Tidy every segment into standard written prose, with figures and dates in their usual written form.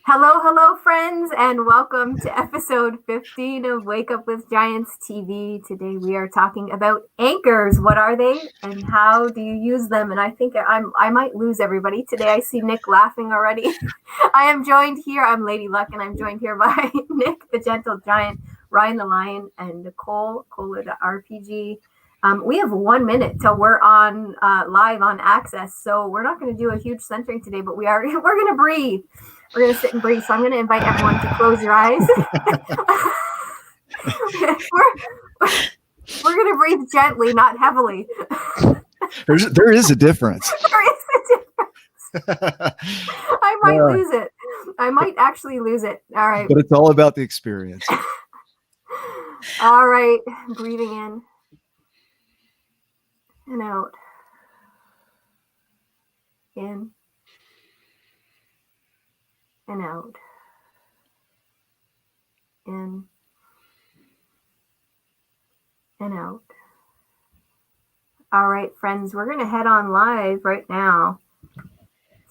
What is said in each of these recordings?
Hello, friends, and welcome to episode 15 of Wake Up with Giants TV. Today we are talking about anchors. What are they, and how do you use them? And I think I might lose everybody today. I see Nick laughing already. I am joined here. I'm Lady Luck, and I'm joined here by Nick, the Gentle Giant, Ryan the Lion, and Nicole, Cola the RPG. We have 1 minute till we're on live on Access, so we're not going to do a huge centering today, but we're going to breathe. We're going to sit and breathe. So I'm going to invite everyone to close your eyes. we're going to breathe gently, not heavily. There is a difference. There is a difference. I might lose it. I might actually lose it. All right. But it's all about the experience. All right. Breathing in and out. In and out. In and out. All right, friends, we're going to head on live right now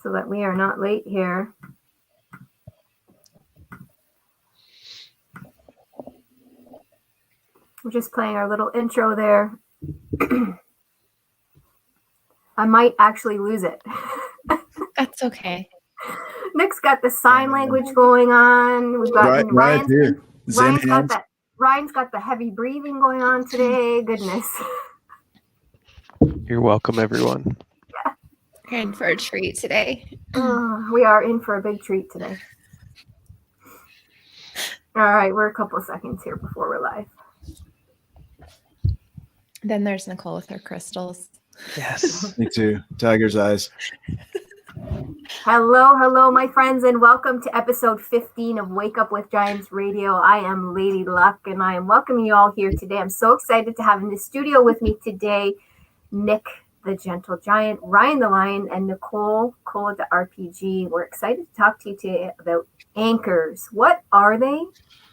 so that we are not late here. We're just playing our little intro there. I might actually lose it. That's okay. Nick's got the sign language going on. We've got Ryan's here. Ryan's got the heavy breathing going on today. Goodness. You're welcome, everyone. Yeah. We're in for a treat today. We are in for a big treat today. All right, we're a couple of seconds here before we're live. Then there's Nicole with her crystals. Yes. Me too. Tiger's eyes. Hello, my friends, and welcome to episode 15 of Wake Up with Giants Radio. I am Lady Luck, and I am welcoming you all here today. I'm so excited to have in the studio with me today Nick, the Gentle Giant, Ryan the Lion, and Nicole, Cola the RPG. We're excited to talk to you today about anchors. What are they,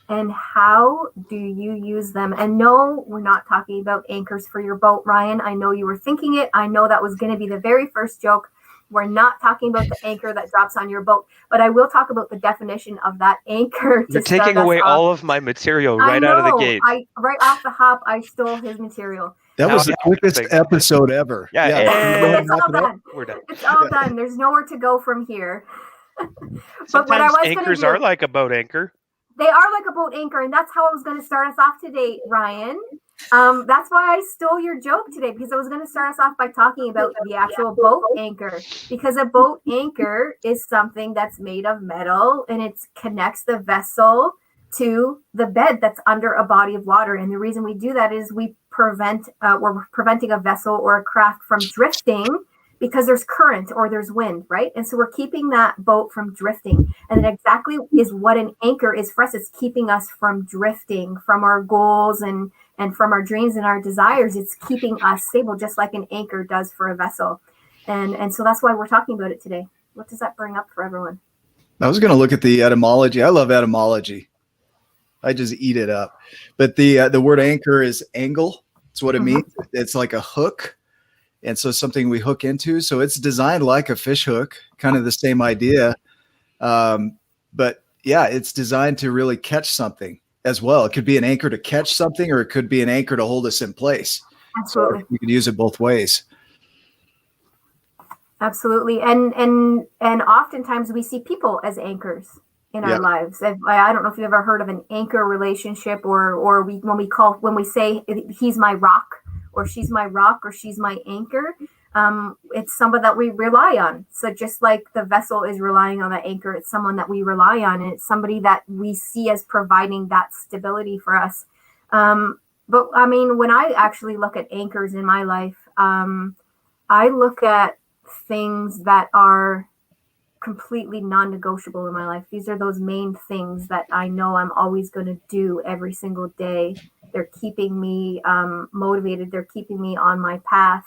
and how do you use them? And no, we're not talking about anchors for your boat, Ryan. I know you were thinking it. I know that was going to be the very first joke. We're not talking about the anchor that drops on your boat, but I will talk about the definition of that anchor. You're taking away all of my material right out of the gate. Right off the hop, I stole his material. That was the quickest episode ever. Yeah. It's all done. We're done. It's all done. There's nowhere to go from here. Sometimes anchors are like a boat anchor. They are like a boat anchor, and that's how I was going to start us off today, Ryan. That's why I stole your joke today, because I was going to start us off by talking about the actual boat anchor, because a boat anchor is something that's made of metal, and it connects the vessel to the bed that's under a body of water. And the reason we do that is we're preventing a vessel or a craft from drifting, because there's current or there's wind, right? And so we're keeping that boat from drifting. And that exactly is what an anchor is for us. It's keeping us from drifting from our goals and from our dreams and our desires. It's keeping us stable, just like an anchor does for a vessel. And so that's why we're talking about it today. What does that bring up for everyone? I was going to look at the etymology. I love etymology. I just eat it up. But the word anchor is angle. That's what it means. It's like a hook. And so something we hook into. So it's designed like a fish hook, kind of the same idea. But yeah, it's designed to really catch something as well. It could be an anchor to catch something, or it could be an anchor to hold us in place. Absolutely. So you could use it both ways. Absolutely. And oftentimes we see people as anchors in our lives. I don't know if you've ever heard of an anchor relationship, or when we say he's my rock, or she's my rock, or she's my anchor. It's someone that we rely on. So just like the vessel is relying on the anchor, it's someone that we rely on, and it's somebody that we see as providing that stability for us. But I mean, when I actually look at anchors in my life, I look at things that are completely non-negotiable in my life. These are those main things that I know I'm always going to do every single day. They're keeping me motivated. They're keeping me on my path.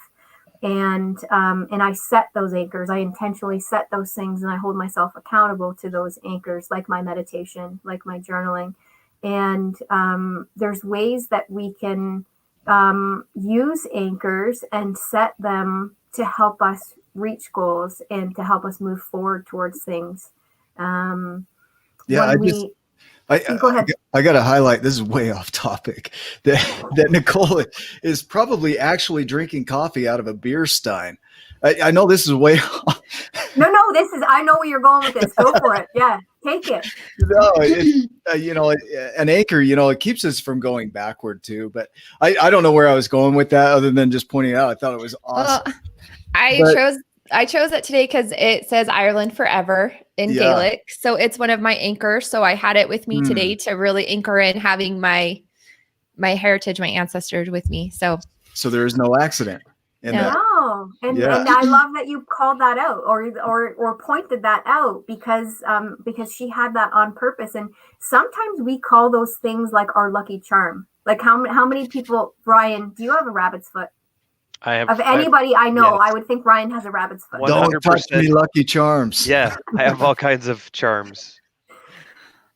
And I set those anchors. I intentionally set those things, and I hold myself accountable to those anchors, like my meditation, like my journaling. And there's ways that we can use anchors and set them to help us reach goals and to help us move forward towards things. Yeah, when we go ahead. I got to highlight, this is way off topic, that Nicole is probably actually drinking coffee out of a beer stein. I know this is way off. No, this is, I know where you're going with this. Go for it. Yeah, take it. No, an anchor, it keeps us from going backward too. But I don't know where I was going with that other than just pointing it out. I thought it was awesome. Well, I chose it today because it says Ireland forever in Gaelic. So it's one of my anchors. So I had it with me today to really anchor in having my heritage, my ancestors with me. So there is no accident in that. No, and I love that you called that out or pointed that out because she had that on purpose. And sometimes we call those things like our lucky charm. Like how many people, Ryan, do you have a rabbit's foot? I have. Of anybody I know, yes. I would think Ryan has a rabbit's foot. 100%. Don't touch me, lucky charms. Yeah, I have all kinds of charms.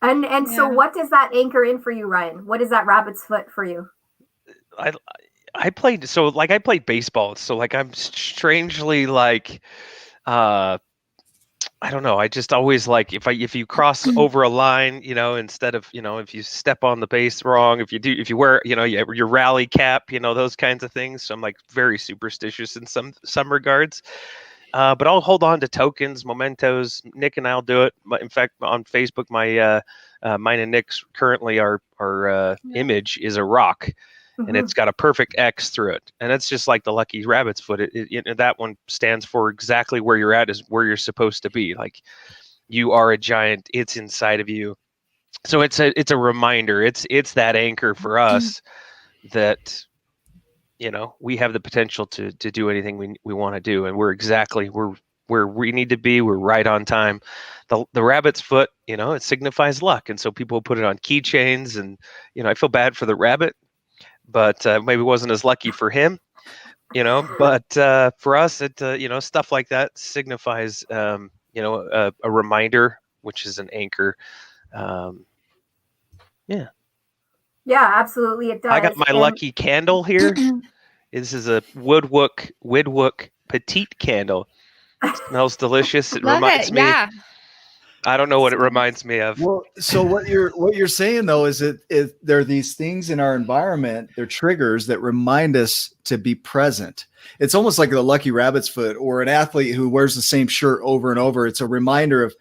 And so what does that anchor in for you, Ryan? What is that rabbit's foot for you? I played baseball, so like I'm strangely like I don't know. I just always like if you cross over a line, instead of if you step on the base wrong, if you wear your rally cap, those kinds of things. So I'm like very superstitious in some regards. But I'll hold on to tokens, mementos. Nick and I'll do it. In fact, on Facebook, mine and Nick's currently our image is a rock. And it's got a perfect X through it. And it's just like the lucky rabbit's foot. That one stands for exactly where you're at, is where you're supposed to be. Like you are a giant. It's inside of you. So it's a reminder. It's that anchor for us that, we have the potential to do anything we want to do. And we're where we need to be. We're right on time. The rabbit's foot, it signifies luck. And so people put it on keychains and, I feel bad for the rabbit. But maybe wasn't as lucky for him, But for us, it stuff like that signifies, a reminder, which is an anchor. Yeah, absolutely, it does. I got my lucky candle here. This is a Woodwook petite candle. It smells delicious. It reminds me. Yeah. I don't know what it reminds me of. Well, so what you're saying though is that there are these things in our environment, they're triggers that remind us to be present. It's almost like the lucky rabbit's foot or an athlete who wears the same shirt over and over. It's a reminder of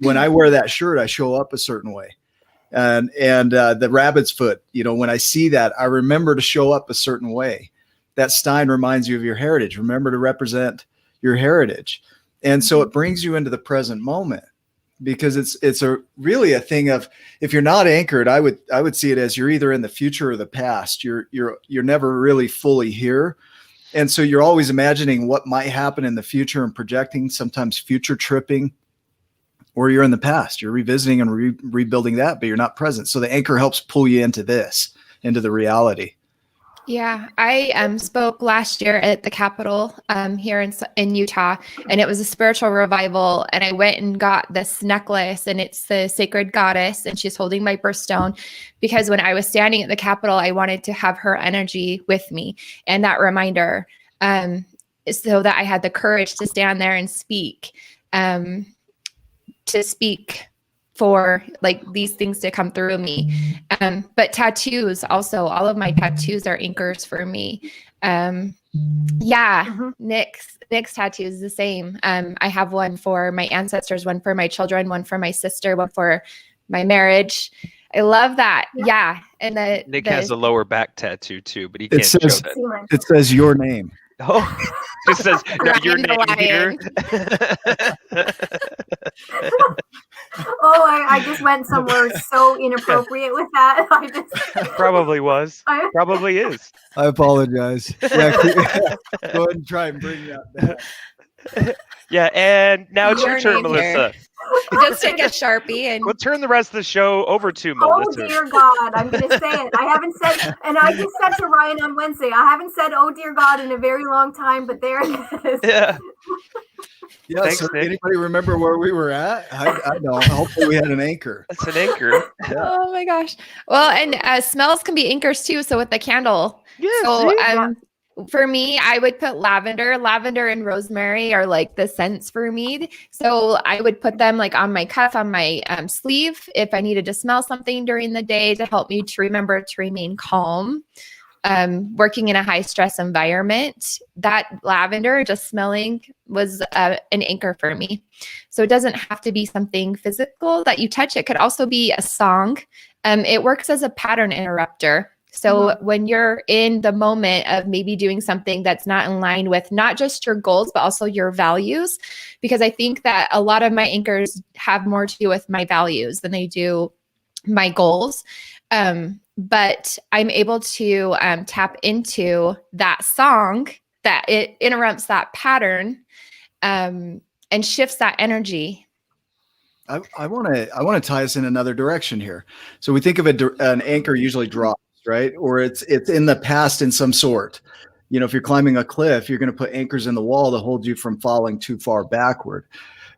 when I wear that shirt, I show up a certain way. And the rabbit's foot, when I see that, I remember to show up a certain way. That stein reminds you of your heritage. Remember to represent your heritage. And so it brings you into the present moment. Because it's really a thing of, if you're not anchored, I would see it as you're either in the future or the past. You're never really fully here, and so you're always imagining what might happen in the future and projecting, sometimes future tripping, or you're in the past. You're revisiting and rebuilding that, but you're not present. So the anchor helps pull you into the reality. Yeah, I spoke last year at the Capitol here in Utah, and it was a spiritual revival. And I went and got this necklace, and it's the sacred goddess, and she's holding my birthstone, because when I was standing at the Capitol, I wanted to have her energy with me and that reminder, so that I had the courage to stand there and speak for like these things to come through me. But tattoos also, all of my tattoos are anchors for me. Nick's tattoo is the same. I have one for my ancestors, one for my children, one for my sister, one for my marriage. I love that. Yeah. And Nick has a lower back tattoo too, but he can't show that. It says your name. Oh, it says your name here. I just went somewhere so inappropriate with that. Probably was. Probably is. I apologize. Yeah, go ahead and try and bring that back. Yeah, and now it's your turn, Melissa. Just take a Sharpie and we'll turn the rest of the show over to Melissa. Oh dear God, I'm going to say it. I haven't said, and I just said to Ryan on Wednesday, I haven't said "oh dear God" in a very long time, but there it is. Yeah. Yeah. Thanks, so Nick. Anybody remember where we were at? I don't. Hopefully, we had an anchor. That's an anchor. Yeah. Oh my gosh. Well, and smells can be anchors too. So with the candle. Yeah. So, For me, I would put lavender. Lavender and rosemary are like the scents for me. So I would put them like on my cuff, on my sleeve, if I needed to smell something during the day to help me to remember to remain calm. Working in a high stress environment, that lavender just smelling was an anchor for me. So it doesn't have to be something physical that you touch. It could also be a song. It works as a pattern interrupter. So when you're in the moment of maybe doing something that's not in line with not just your goals, but also your values, because I think that a lot of my anchors have more to do with my values than they do my goals. But I'm able to tap into that song that it interrupts that pattern and shifts that energy. I want to tie us in another direction here. So we think of an anchor usually drops, right? Or it's in the past in some sort. You know, if you're climbing a cliff, you're going to put anchors in the wall to hold you from falling too far backward.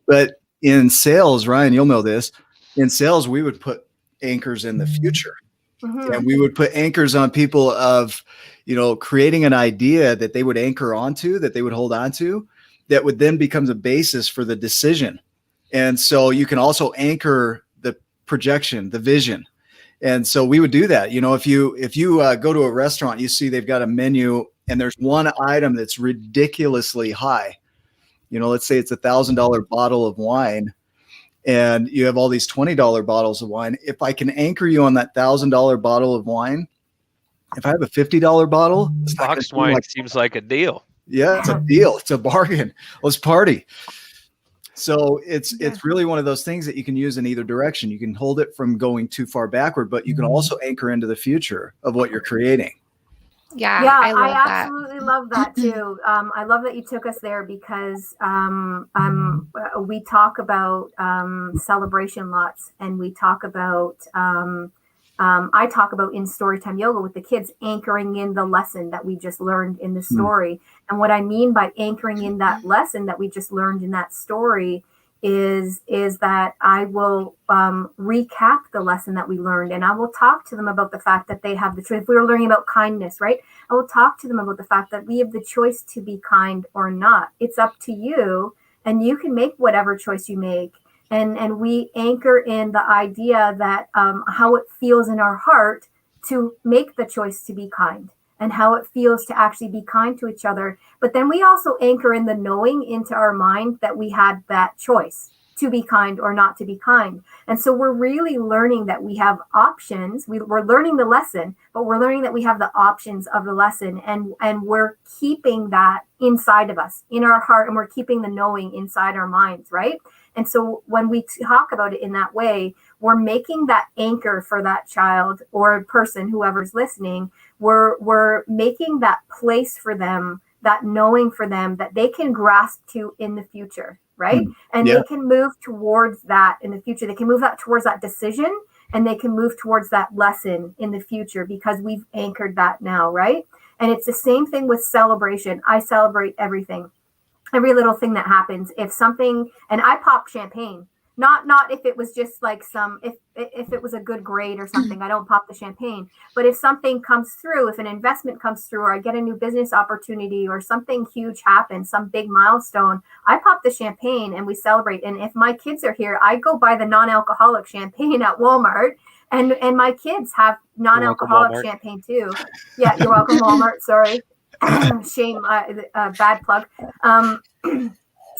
But in sales, Ryan, you'll know this. In sales, we would put anchors in the future. And we would put anchors on people of, you know, creating an idea that they would anchor onto, that they would hold on to, that would then become the basis for the decision. And so you can also anchor the projection, the vision. And so we would do that. You know, if you go to a restaurant, you see they've got a menu and there's one item that's ridiculously high. You know, let's say it's $1,000 bottle of wine. And you have all these $20 bottles of wine. If I can anchor you on that $1,000 bottle of wine, if I have a $50 bottle, boxed wine seems like a deal. Yeah, it's a deal. It's a bargain. Let's party. So it's really one of those things that you can use in either direction. You can hold it from going too far backward, but you can also anchor into the future of what you're creating. Yeah, I absolutely love that too. I love that you took us there because we talk about celebration lots, and we talk about I talk about in Storytime Yoga with the kids anchoring in the lesson that we just learned in the story. And what I mean by anchoring in that lesson that we just learned in that story is that I will recap the lesson that we learned, and I will talk to them about the fact that they have the choice. If we were learning about kindness, right? I will talk to them about the fact that we have the choice to be kind or not. It's up to you, and you can make whatever choice you make. And we anchor in the idea that how it feels in our heart to make the choice to be kind, and how it feels to actually be kind to each other. But then we also anchor in the knowing into our mind that we had that choice to be kind or not to be kind. And so we're really learning that we have options. We're learning the lesson, but we're learning that we have the options of the lesson, and we're keeping that inside of us, in our heart, and we're keeping the knowing inside our minds, right? And so when we talk about it in that way, we're making that anchor for that child or person, whoever's listening. We're making that place for them, that knowing for them that they can grasp to in the future, right? And they can move towards that in the future. They can move that towards that decision, and they can move towards that lesson in the future because we've anchored that now, right? And it's the same thing with celebration. I celebrate everything. Every little thing that happens. If something, and I pop champagne, not if it was just like if it was a good grade or something, I don't pop the champagne. But if something comes through, if an investment comes through, or I get a new business opportunity, or something huge happens, some big milestone, I pop the champagne and we celebrate. And if my kids are here, I go buy the non-alcoholic champagne at Walmart. And my kids have non-alcoholic champagne too. Yeah, you're welcome, Walmart. Sorry. Shame, bad plug.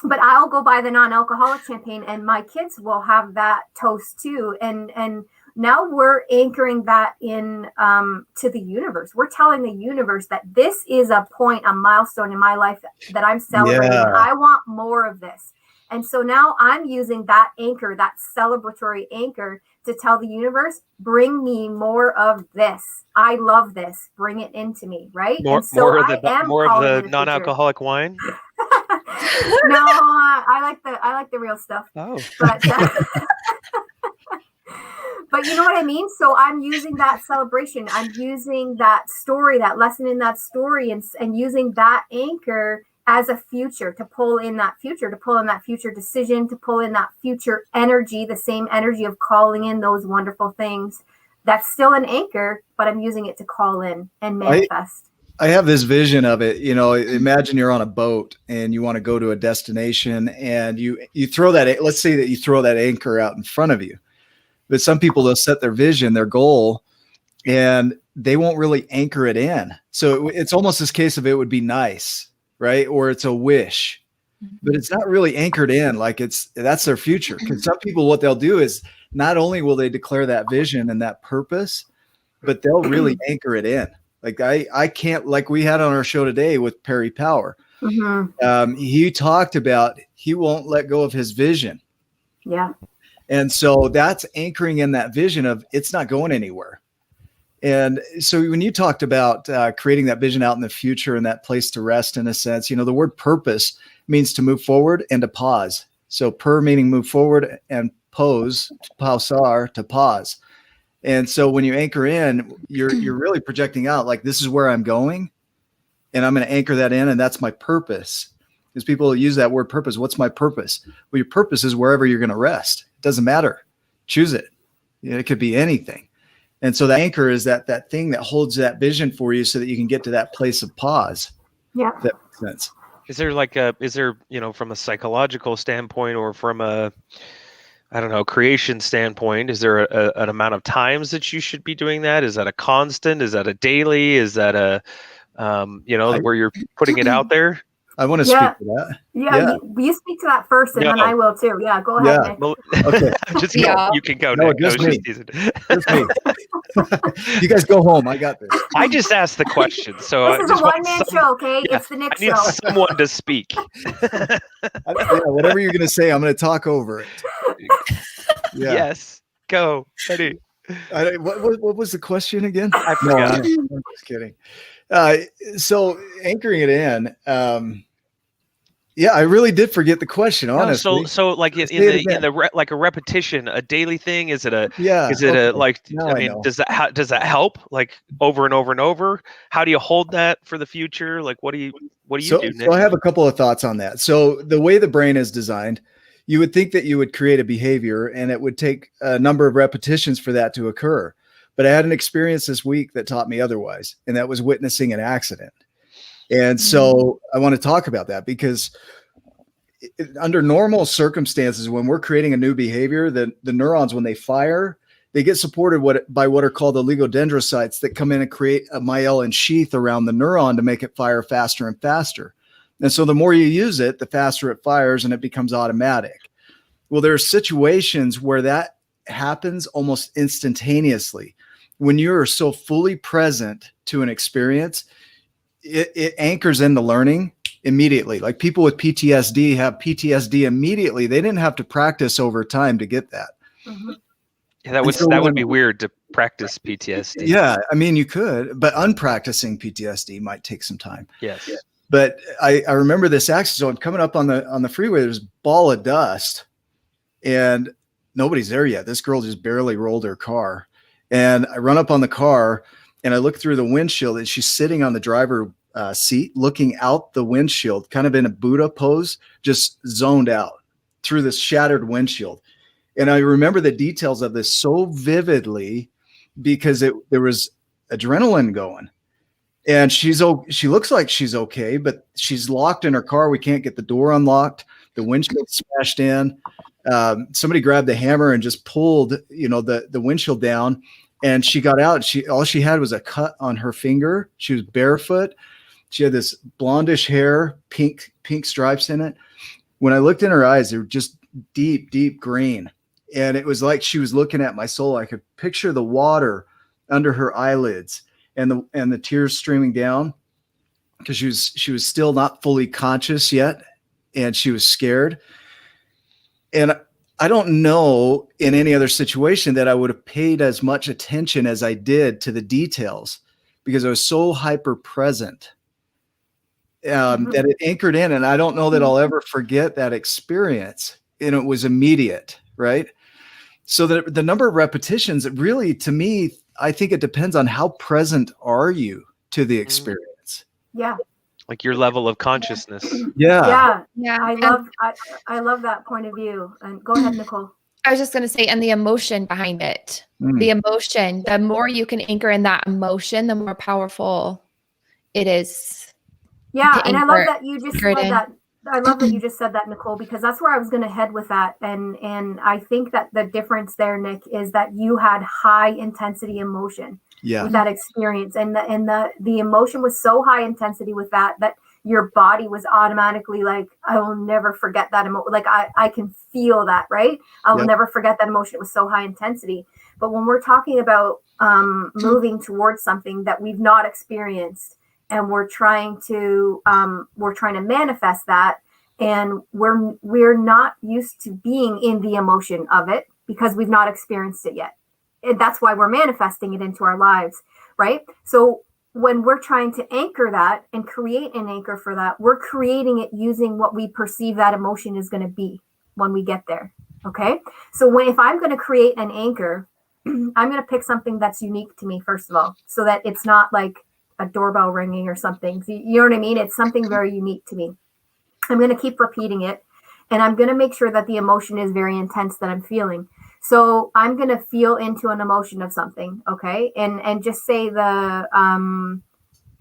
But I'll go buy the non-alcoholic champagne, and my kids will have that toast too. And now we're anchoring that in to the universe. We're telling the universe that this is a point, a milestone in my life that I'm celebrating. Yeah. I want more of this. And so now I'm using that anchor, that celebratory anchor, to tell the universe, bring me more of this. I love this. Bring it into me, right? More of the non-alcoholic wine. No, I like the real stuff. Oh, but but you know what I mean? So I'm using that celebration. I'm using that story, that lesson in that story, and using that anchor as a future, to pull in that future, to pull in that future decision, to pull in that future energy, the same energy of calling in those wonderful things. That's still an anchor, but I'm using it to call in and manifest. I have this vision of it. Imagine you're on a boat and you want to go to a destination, and you throw that. Let's say that you throw that anchor out in front of you. But some people, they'll set their vision, their goal, and they won't really anchor it in. So it's almost this case of it would be nice, right? Or it's a wish, but it's not really anchored in. Like that's their future. Because some people, what they'll do is not only will they declare that vision and that purpose, but they'll really anchor it in. Like I can't, like we had on our show today with Perry Power. He talked about he won't let go of his vision. Yeah. And so that's anchoring in that vision of it's not going anywhere. And so when you talked about creating that vision out in the future and that place to rest, in a sense, the word purpose means to move forward and to pause. So meaning move forward, and pausar, to pause. And so when you anchor in, you're really projecting out, like, this is where I'm going, and I'm going to anchor that in, and that's my purpose. Because people use that word purpose. What's my purpose? Well, your purpose is wherever you're going to rest. It doesn't matter. Choose it. It could be anything. And so the anchor is that thing that holds that vision for you so that you can get to that place of pause. Yeah. If that makes sense. Is there from a psychological standpoint, or from a, I don't know, creation standpoint, is there an amount of times that you should be doing that? Is that a constant? Is that a daily? Is that a, where you're putting it out there? I want to speak to that. Yeah. You speak to that first, and then I will too. Yeah, go ahead, Nick. Well, okay. Just go. You can go, Nick. Just me. Just me. You guys go home. I got this. I just asked the question. So this is a one-man show, okay? Yeah, it's the Nick show. I need someone to speak. Whatever you're going to say, I'm going to talk over it. Yeah. Yes. Go. Ready. What was the question again? I forgot. No, I'm just kidding. So anchoring it in, I really did forget the question, honestly. So like in like a repetition, a daily thing, is it a does that help, like, over and over and over? How do you hold that for the future? Like, what do you do, Nick? So I have a couple of thoughts on that. So the way the brain is designed, you would think that you would create a behavior and it would take a number of repetitions for that to occur. But I had an experience this week that taught me otherwise, and that was witnessing an accident. And so I want to talk about that, because under normal circumstances, when we're creating a new behavior, the neurons, when they fire, they get supported by what are called the oligodendrocytes that come in and create a myelin sheath around the neuron to make it fire faster and faster. And so the more you use it, the faster it fires, and it becomes automatic. Well, there are situations where that happens almost instantaneously. When you're so fully present to an experience, it anchors into learning immediately. Like people with PTSD have PTSD immediately. They didn't have to practice over time to get that. Mm-hmm. Yeah, that would be weird to practice PTSD. Yeah, I mean, you could, but unpracticing PTSD might take some time. Yes. But I remember this accident. So I'm coming up on the freeway. There's a ball of dust, and nobody's there yet. This girl just barely rolled her car. And I run up on the car, and I look through the windshield, and she's sitting on the driver seat, looking out the windshield, kind of in a Buddha pose, just zoned out through this shattered windshield. And I remember the details of this so vividly, because there was adrenaline going. And she looks like she's okay, but she's locked in her car. We can't get the door unlocked. The windshield smashed in. Somebody grabbed the hammer and just pulled, the windshield down, and she got out. All she had was a cut on her finger. She was barefoot. She had this blondish hair, pink stripes in it. When I looked in her eyes, they were just deep, deep green. And it was like she was looking at my soul. I could picture the water under her eyelids and the tears streaming down, because she was still not fully conscious yet, and she was scared. And I don't know in any other situation that I would have paid as much attention as I did to the details, because I was so hyper present that it anchored in. And I don't know that I'll ever forget that experience. And it was immediate, right? So the number of repetitions, really, to me, I think it depends on how present are you to the experience. Yeah. Like your level of consciousness. Yeah. I love that point of view. And go ahead, Nicole. I was just going to say, and the emotion behind it, the emotion, the more you can anchor in that emotion, the more powerful it is. Yeah, the and I love anchor that you just anchored said in. that. I love that you just said that, Nicole, because that's where I was going to head with that. And I think that the difference there, Nick, is that you had high intensity emotion Yeah. with that experience, and the emotion was so high intensity with that your body was automatically like, I will never forget that emotion. Like I can feel that, right? I will Yep. never forget that emotion. It was so high intensity. But when we're talking about moving towards something that we've not experienced, and we're trying to manifest that, and we're not used to being in the emotion of it because we've not experienced it yet, and that's why we're manifesting it into our lives, right? So when we're trying to anchor that and create an anchor for that, we're creating it using what we perceive that emotion is going to be when we get there. Okay, so if I'm going to create an anchor, I'm going to pick something that's unique to me, first of all, so that it's not like a doorbell ringing or something. You know what I mean? It's something very unique to me. I'm going to keep repeating it, and I'm going to make sure that the emotion is very intense that I'm feeling. So I'm going to feel into an emotion of something, okay? And just say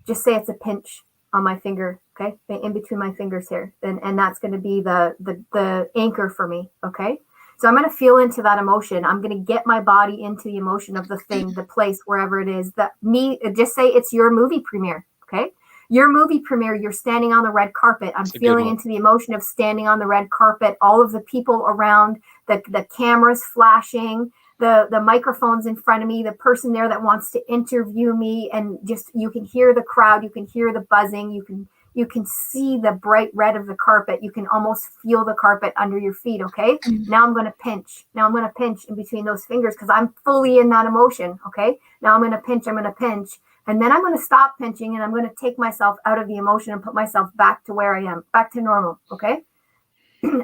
just say it's a pinch on my finger, okay? In between my fingers here. And that's going to be the anchor for me, okay? So I'm going to feel into that emotion. I'm going to get my body into the emotion of the thing, the place, wherever it is. Just say it's your movie premiere, okay? Your movie premiere, you're standing on the red carpet. I'm feeling into the emotion of standing on the red carpet, all of the people around, the cameras flashing, the microphones in front of me, the person there that wants to interview me, and just you can hear the crowd, you can hear the buzzing, you can see the bright red of the carpet. You can almost feel the carpet under your feet, okay? Now I'm going to pinch. Now I'm going to pinch in between those fingers because I'm fully in that emotion, okay? Now I'm going to pinch. And then I'm going to stop pinching, and I'm going to take myself out of the emotion and put myself back to where I am, back to normal, okay?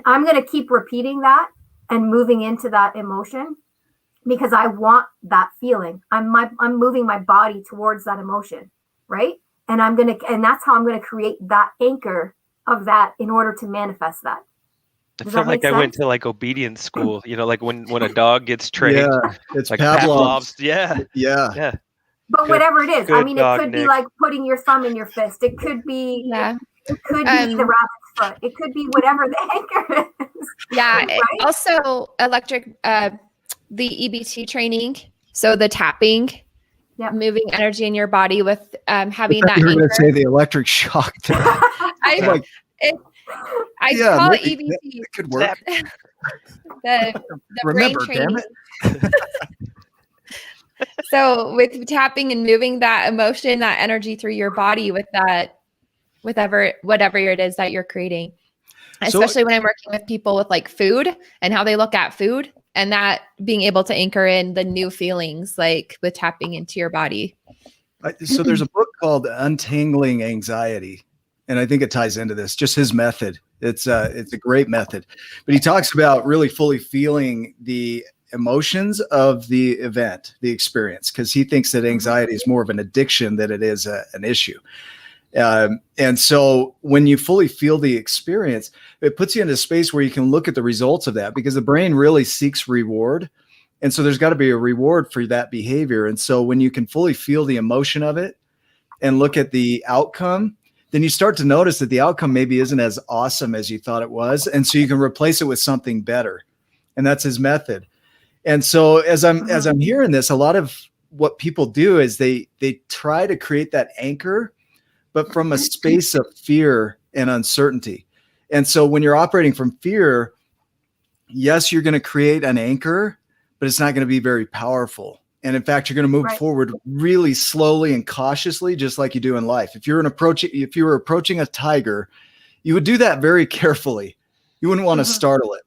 I'm going to keep repeating that and moving into that emotion because I want that feeling. I'm moving my body towards that emotion, right? And that's how I'm going to create that anchor of that in order to manifest that. I feel like I went to like obedience school, like when a dog gets trained. Yeah, it's like Pavlov's. Yeah. But whatever it is, I mean, it could be Nick. like putting your thumb in your fist. It could be, it could be the rabbit's foot. It could be whatever the anchor is. Yeah. Right? Also, the EBT training. So the tapping, moving energy in your body with having that. You were anchor. going to say the electric shock. I call it EBT. It could work. the Remember, brain damn training. it. So with tapping and moving that emotion, that energy through your body with that, whatever it is that you're creating, especially when I'm working with people with like food and how they look at food, and that being able to anchor in the new feelings, like with tapping into your body. So there's a book called Untangling Anxiety, and I think it ties into this, just his method. It's a great method, but he talks about really fully feeling the emotions of the event, the experience, because he thinks that anxiety is more of an addiction than it is an issue. And so when you fully feel the experience, it puts you in a space where you can look at the results of that, because the brain really seeks reward. And so there's got to be a reward for that behavior. And so when you can fully feel the emotion of it and look at the outcome, then you start to notice that the outcome maybe isn't as awesome as you thought it was. And so you can replace it with something better. And that's his method. And so as I'm hearing this, a lot of what people do is they try to create that anchor, but from a space of fear and uncertainty. And so when you're operating from fear, yes, you're going to create an anchor, but it's not going to be very powerful. And in fact, you're going to move forward really slowly and cautiously, just like you do in life. If you were approaching a tiger, you would do that very carefully. You wouldn't want to startle it.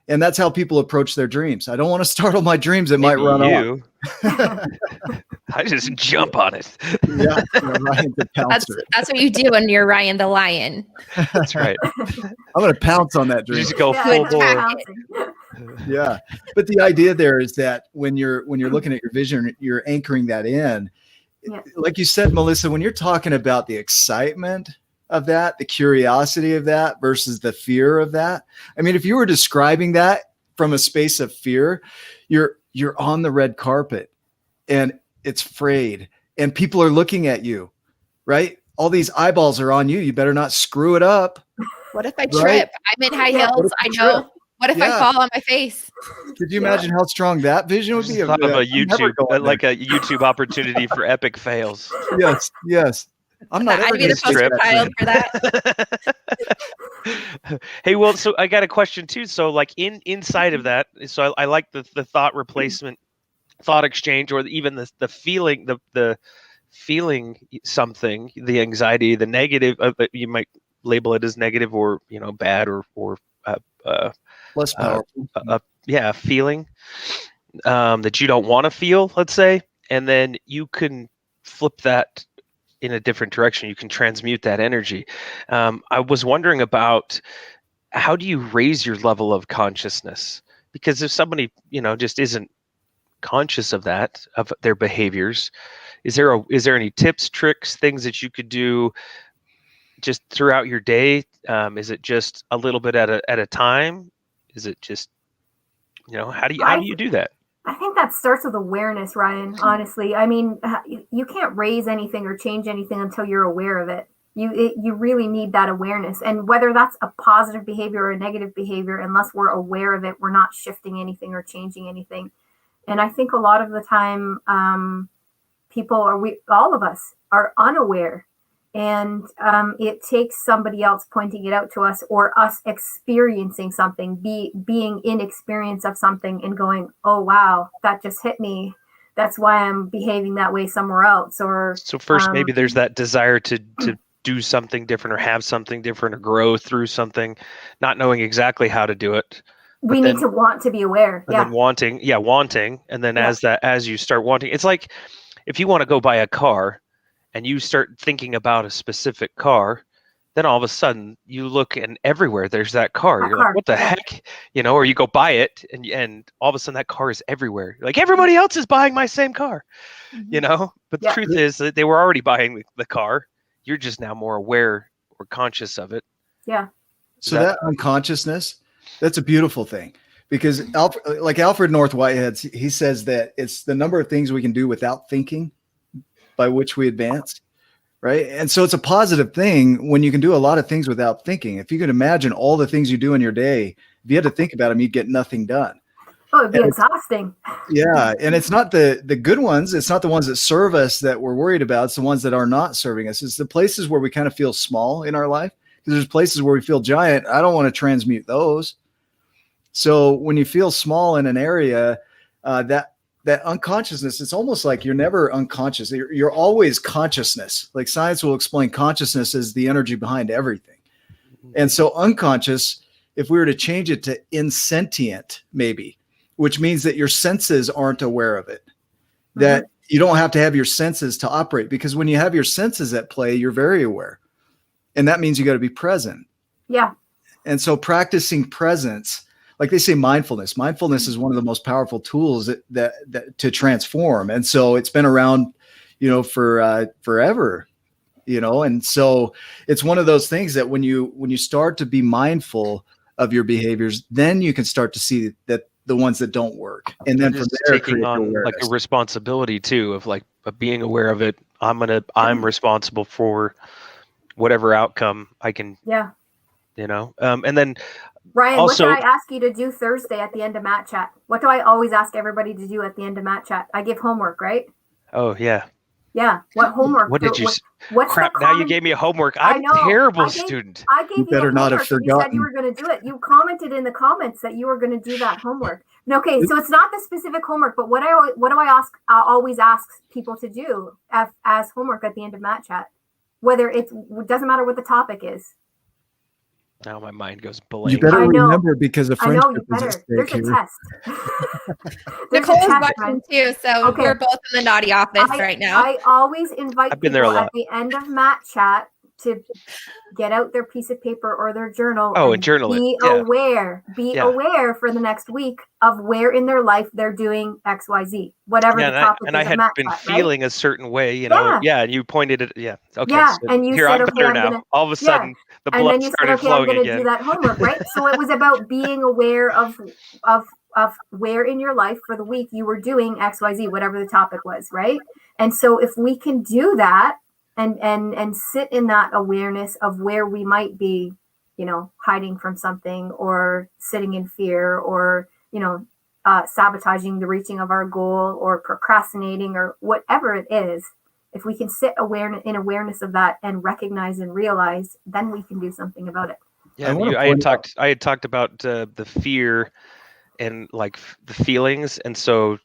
And that's how people approach their dreams. I don't want to startle my dreams. It might run off. I just jump on it. Yeah, Ryan the pouncer. That's what you do when you're Ryan the lion. That's right. I'm going to pounce on that dream. You just go full bore. Yeah, but the idea there is that when you're looking at your vision, you're anchoring that in. Yeah. Like you said, Melissa, when you're talking about the excitement of that, the curiosity of that versus the fear of that. I mean, if you were describing that from a space of fear, you're on the red carpet and it's frayed and people are looking at you, right? all these eyeballs are on you. You better not screw it up. What if I Right? trip? I'm in high Yeah, heels. I know. What if I Yeah. fall on my face? Could you imagine how strong that vision I would just be? thought of a I'm never YouTube, going like a YouTube opportunity for epic fails. there. Yes. I'm not I'd ever be going the to take poster that child thing. for that. Hey, well, so I got a question too. So, like inside of that, so I like the thought replacement, thought exchange, or even the feeling, the feeling something, the anxiety, the negative. You might label it as negative or bad or Less powerful. yeah, feeling that you don't want to feel, let's say, and then you can flip that in a different direction. You can transmute that energy. I was wondering about how do you raise your level of consciousness? Because if somebody, just isn't conscious of that, of their behaviors, is there any tips, tricks, things that you could do just throughout your day? Is it just a little bit at a time? Is it just, how do you do that? I think that starts with awareness, Ryan, honestly. I mean, you can't raise anything or change anything until you're aware of it. You really need that awareness. And whether that's a positive behavior or a negative behavior, unless we're aware of it, we're not shifting anything or changing anything. And I think a lot of the time, all of us are unaware. And it takes somebody else pointing it out to us or us experiencing something, being in experience of something and going, oh, wow, that just hit me. That's why I'm behaving that way somewhere else. Or So first, maybe there's that desire to do something different or have something different or grow through something, not knowing exactly how to do it. we need to want to be aware. And then wanting. And then as you start wanting, it's like if you want to go buy a car and you start thinking about a specific car, then all of a sudden you look and everywhere there's that car. You're like, what the heck? Or you go buy it and all of a sudden that car is everywhere. Like everybody else is buying my same car, But the truth is that they were already buying the car. You're just now more aware or conscious of it. Yeah. So that unconsciousness, that's a beautiful thing. Because Alfred North Whitehead, he says that it's the number of things we can do without thinking by which we advance, right? And so it's a positive thing when you can do a lot of things without thinking. If you could imagine all the things you do in your day, if you had to think about them, you'd get nothing done. Oh, it'd be exhausting. Yeah, and it's not the good ones. It's not the ones that serve us that we're worried about. It's the ones that are not serving us. It's the places where we kind of feel small in our life. Because there's places where we feel giant. I don't want to transmute those. So when you feel small in an area, that unconsciousness, it's almost like you're never unconscious. You're always consciousness. Like science will explain consciousness as the energy behind everything. And so unconscious, if we were to change it to insentient, maybe, which means that your senses aren't aware of it, that you don't have to have your senses to operate, because when you have your senses at play, you're very aware. And that means you got to be present. Yeah. And so practicing presence, like they say, mindfulness is one of the most powerful tools that to transform. And so it's been around, for forever, and so it's one of those things that when you start to be mindful of your behaviors, then you can start to see that the ones that don't work. And then from there, taking on like a responsibility too, of being aware of it. I'm responsible for whatever outcome I can, and then Ryan, also, what did I ask you to do Thursday at the end of Mat Chat? What do I always ask everybody to do at the end of Mat Chat? I give homework, right? Oh, yeah. Yeah. What homework? What did you? What's crap! Now you gave me a homework. I'm a terrible student. I gave you better not have forgotten. You said you were going to do it. You commented in the comments that you were going to do that homework. Okay, so it's not the specific homework, but what do I ask? I always ask people to do as homework at the end of Mat Chat, whether it doesn't matter what the topic is. Now my mind goes blank. You better remember, because a friendship is at stake. There's a test. Nicole's watching too, so we're both in the naughty office right now. I always invite people at the end of Mat Chat to get out their piece of paper or their journal. And journal it. Be aware. Be aware for the next week of where in their life they're doing XYZ, whatever the topic is. And I had been feeling a certain way, and you pointed it. Yeah. Okay. Yeah. So and you here said, I'm better now. All of a sudden, the and blood then you started said, okay, I'm flowing going to again. do that homework, right? So it was about being aware of where in your life for the week you were doing XYZ, whatever the topic was, right? And so if we can do that, and sit in that awareness of where we might be, hiding from something, or sitting in fear, or, sabotaging the reaching of our goal, or procrastinating, or whatever it is. If we can sit in awareness of that and recognize and realize, then we can do something about it. Yeah, I had talked about the fear and like the feelings, and so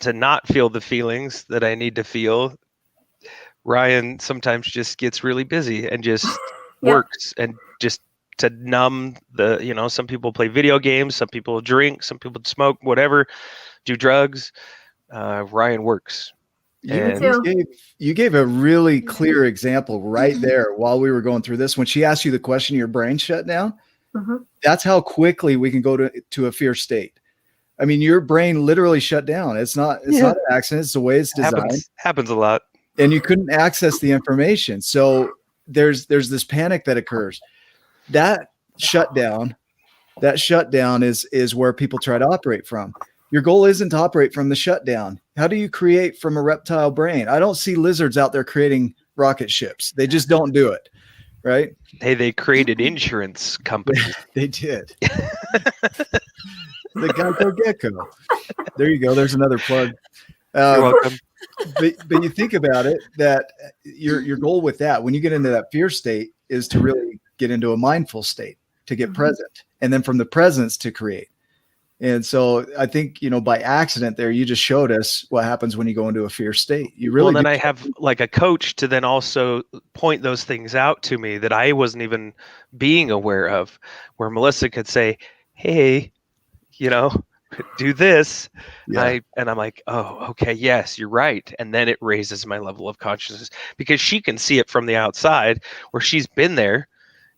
to not feel the feelings that I need to feel, Ryan sometimes just gets really busy and just works, and just to numb the, some people play video games, some people drink, some people smoke, whatever, do drugs. Ryan works. You gave a really clear example right there while we were going through this. When she asked you the question, your brain shut down. Mm-hmm. That's how quickly we can go to a fear state. I mean, your brain literally shut down. It's not an accident. It's the way it's designed. Happens a lot. And you couldn't access the information. So there's this panic that occurs. That shutdown is where people try to operate from. Your goal isn't to operate from the shutdown. How do you create from a reptile brain? I don't see lizards out there creating rocket ships. They just don't do it, right? Hey, they created insurance companies. They did. The Geico Gecko. There you go. There's another plug. You're welcome. But you think about it, that your goal with that, when you get into that fear state, is to really get into a mindful state, to get present, and then from the presence to create. And so I think, by accident there, you just showed us what happens when you go into a fear state. You really then I have like a coach to then also point those things out to me that I wasn't even being aware of, where Melissa could say, hey, do this. Yeah. And I'm like, oh, okay, yes, you're right. And then it raises my level of consciousness, because she can see it from the outside, where she's been there.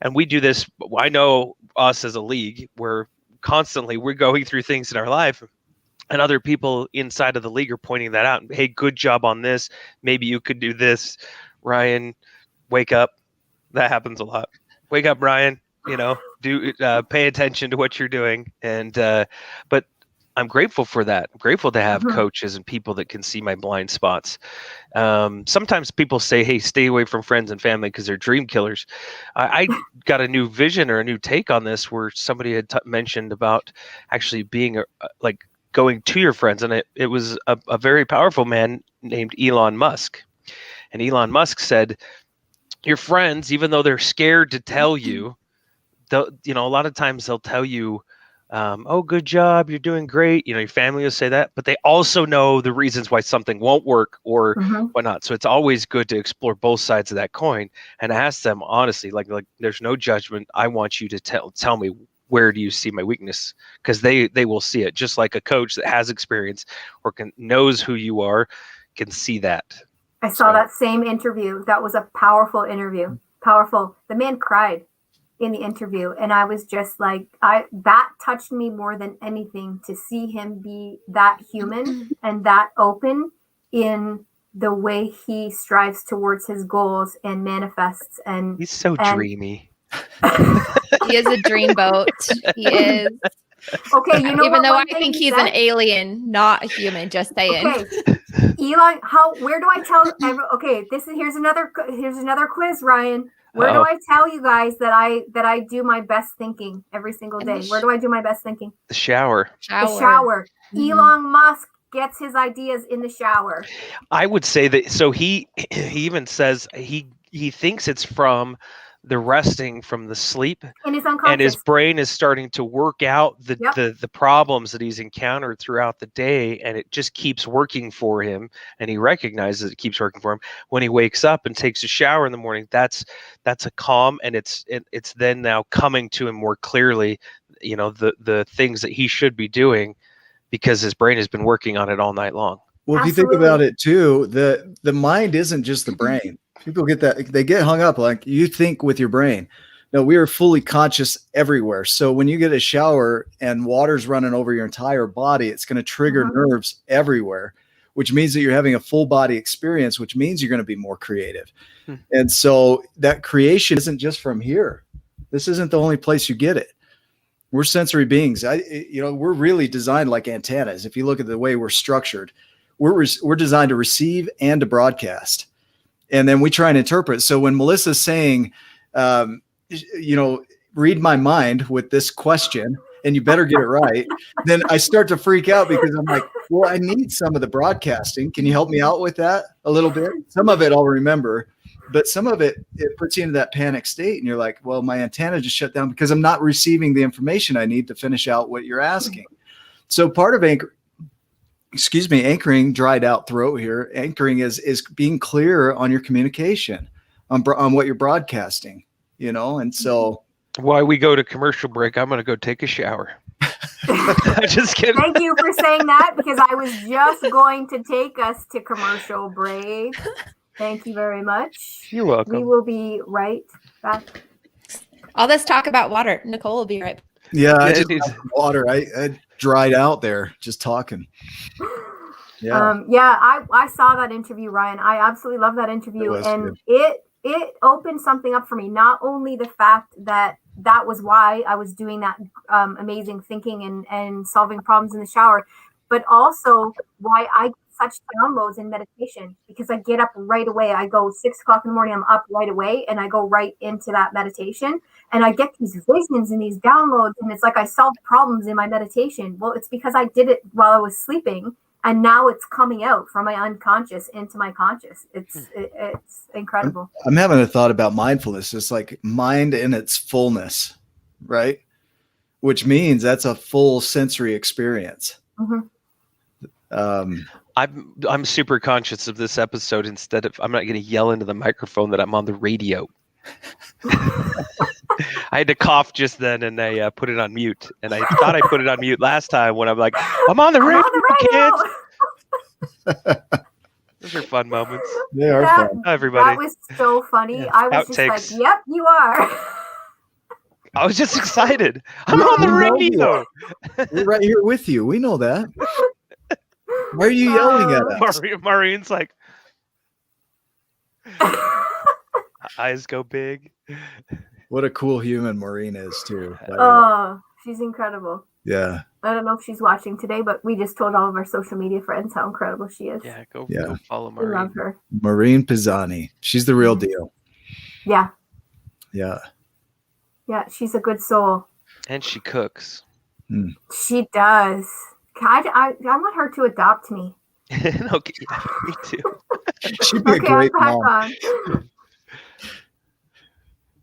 And we do this. I know us as a league, where constantly we're going through things in our life, and other people inside of the league are pointing that out. Hey, good job on this. Maybe you could do this. Ryan, wake up. That happens a lot. Wake up, Ryan. Do pay attention to what you're doing. And but I'm grateful for that. I'm grateful to have coaches and people that can see my blind spots. Sometimes people say, hey, stay away from friends and family because they're dream killers. I got a new vision or a new take on this, where somebody had mentioned about actually being like going to your friends. And it was a very powerful man named Elon Musk. And Elon Musk said, your friends, even though they're scared to tell you, a lot of times they'll tell you, oh, good job, you're doing great. Your family will say that, but they also know the reasons why something won't work or whatnot. So it's always good to explore both sides of that coin and ask them honestly, like there's no judgment. I want you to tell me, where do you see my weakness? Because they will see it, just like a coach that has experience or knows who you are can see that. I saw that same interview. That was a powerful interview. Powerful. The man cried in the interview, and I was just like, that touched me more than anything, to see him be that human and that open in the way he strives towards his goals and manifests. And he's so dreamy. He is a dreamboat. He is. Okay, even though I think he's an alien, not a human. Just saying. Okay, Eli, where do I tell? Okay, here's another quiz, Ryan. Where do I tell you guys that I do my best thinking every single day? Where do I do my best thinking? The shower. The shower. Mm-hmm. Elon Musk gets his ideas in the shower. I would say that. So he even says he thinks it's from the resting from the sleep, in his unconscious, and his brain is starting to work out the problems that he's encountered throughout the day, and it just keeps working for him, and he recognizes it keeps working for him. When he wakes up and takes a shower in the morning, that's a calm, and it's then now coming to him more clearly, the things that he should be doing, because his brain has been working on it all night long. Well, if you think about it too, the mind isn't just the brain. People get that, they get hung up like you think with your brain. No, we are fully conscious everywhere. So when you get a shower and water's running over your entire body, it's going to trigger nerves everywhere, which means that you're having a full body experience, which means you're going to be more creative. And so that creation isn't just from here. This isn't the only place you get it. We're sensory beings. We're really designed like antennas. If you look at the way we're structured, we're designed to receive and to broadcast. And then we try and interpret. So when Melissa's saying, read my mind with this question, and you better get it right, then I start to freak out because I'm like, well, I need some of the broadcasting. Can you help me out with that a little bit? Some of it I'll remember, but some of it puts you into that panic state. And you're like, well, my antenna just shut down because I'm not receiving the information I need to finish out what you're asking. So part of anchoring, dried out throat here. Anchoring is being clear on your communication, on what you're broadcasting, and so. While we go to commercial break, I'm going to go take a shower. Just kidding. Thank you for saying that, because I was just going to take us to commercial break. Thank you very much. You're welcome. We will be right back. All this talk about water. Nicole will be right back. Yeah, I just got water. I dried out there just talking. Yeah. I saw that interview, Ryan. I absolutely love that interview. And it opened something up for me. Not only the fact that was why I was doing that amazing thinking and solving problems in the shower, but also why I get such downloads in meditation, because I get up right away. I go 6 o'clock in the morning, I'm up right away, and I go right into that meditation, and I get these visions and these downloads, and it's like I solved problems in my meditation. Well, it's because I did it while I was sleeping, and now it's coming out from my unconscious into my conscious. It's incredible. I'm having a thought about mindfulness. It's like mind in its fullness, right? Which means that's a full sensory experience. Mm-hmm. I'm super conscious of this episode. Instead of, I'm not going to yell into the microphone that I'm on the radio. I had to cough just then, and I put it on mute. And I thought I put it on mute last time when I'm like, I'm on the radio, kids. Those are fun moments. They are fun. Hi, everybody. That was so funny. Yeah. I was Outtakes. just like, yep, you are. I was just excited. I'm on the radio. We're right here with you. We know that. Why are you yelling at us? Maureen's like, eyes go big. What a cool human Maureen is, too. Oh, she's incredible. Yeah. I don't know if she's watching today, but we just told all of our social media friends how incredible she is. Yeah, go follow We Maureen. love her. Maureen Pisani. She's the real deal. Yeah. Yeah. Yeah, she's a good soul. And she cooks. She does. I want her to adopt me. Okay, yeah, me too. She'd be a great I'm back mom. on.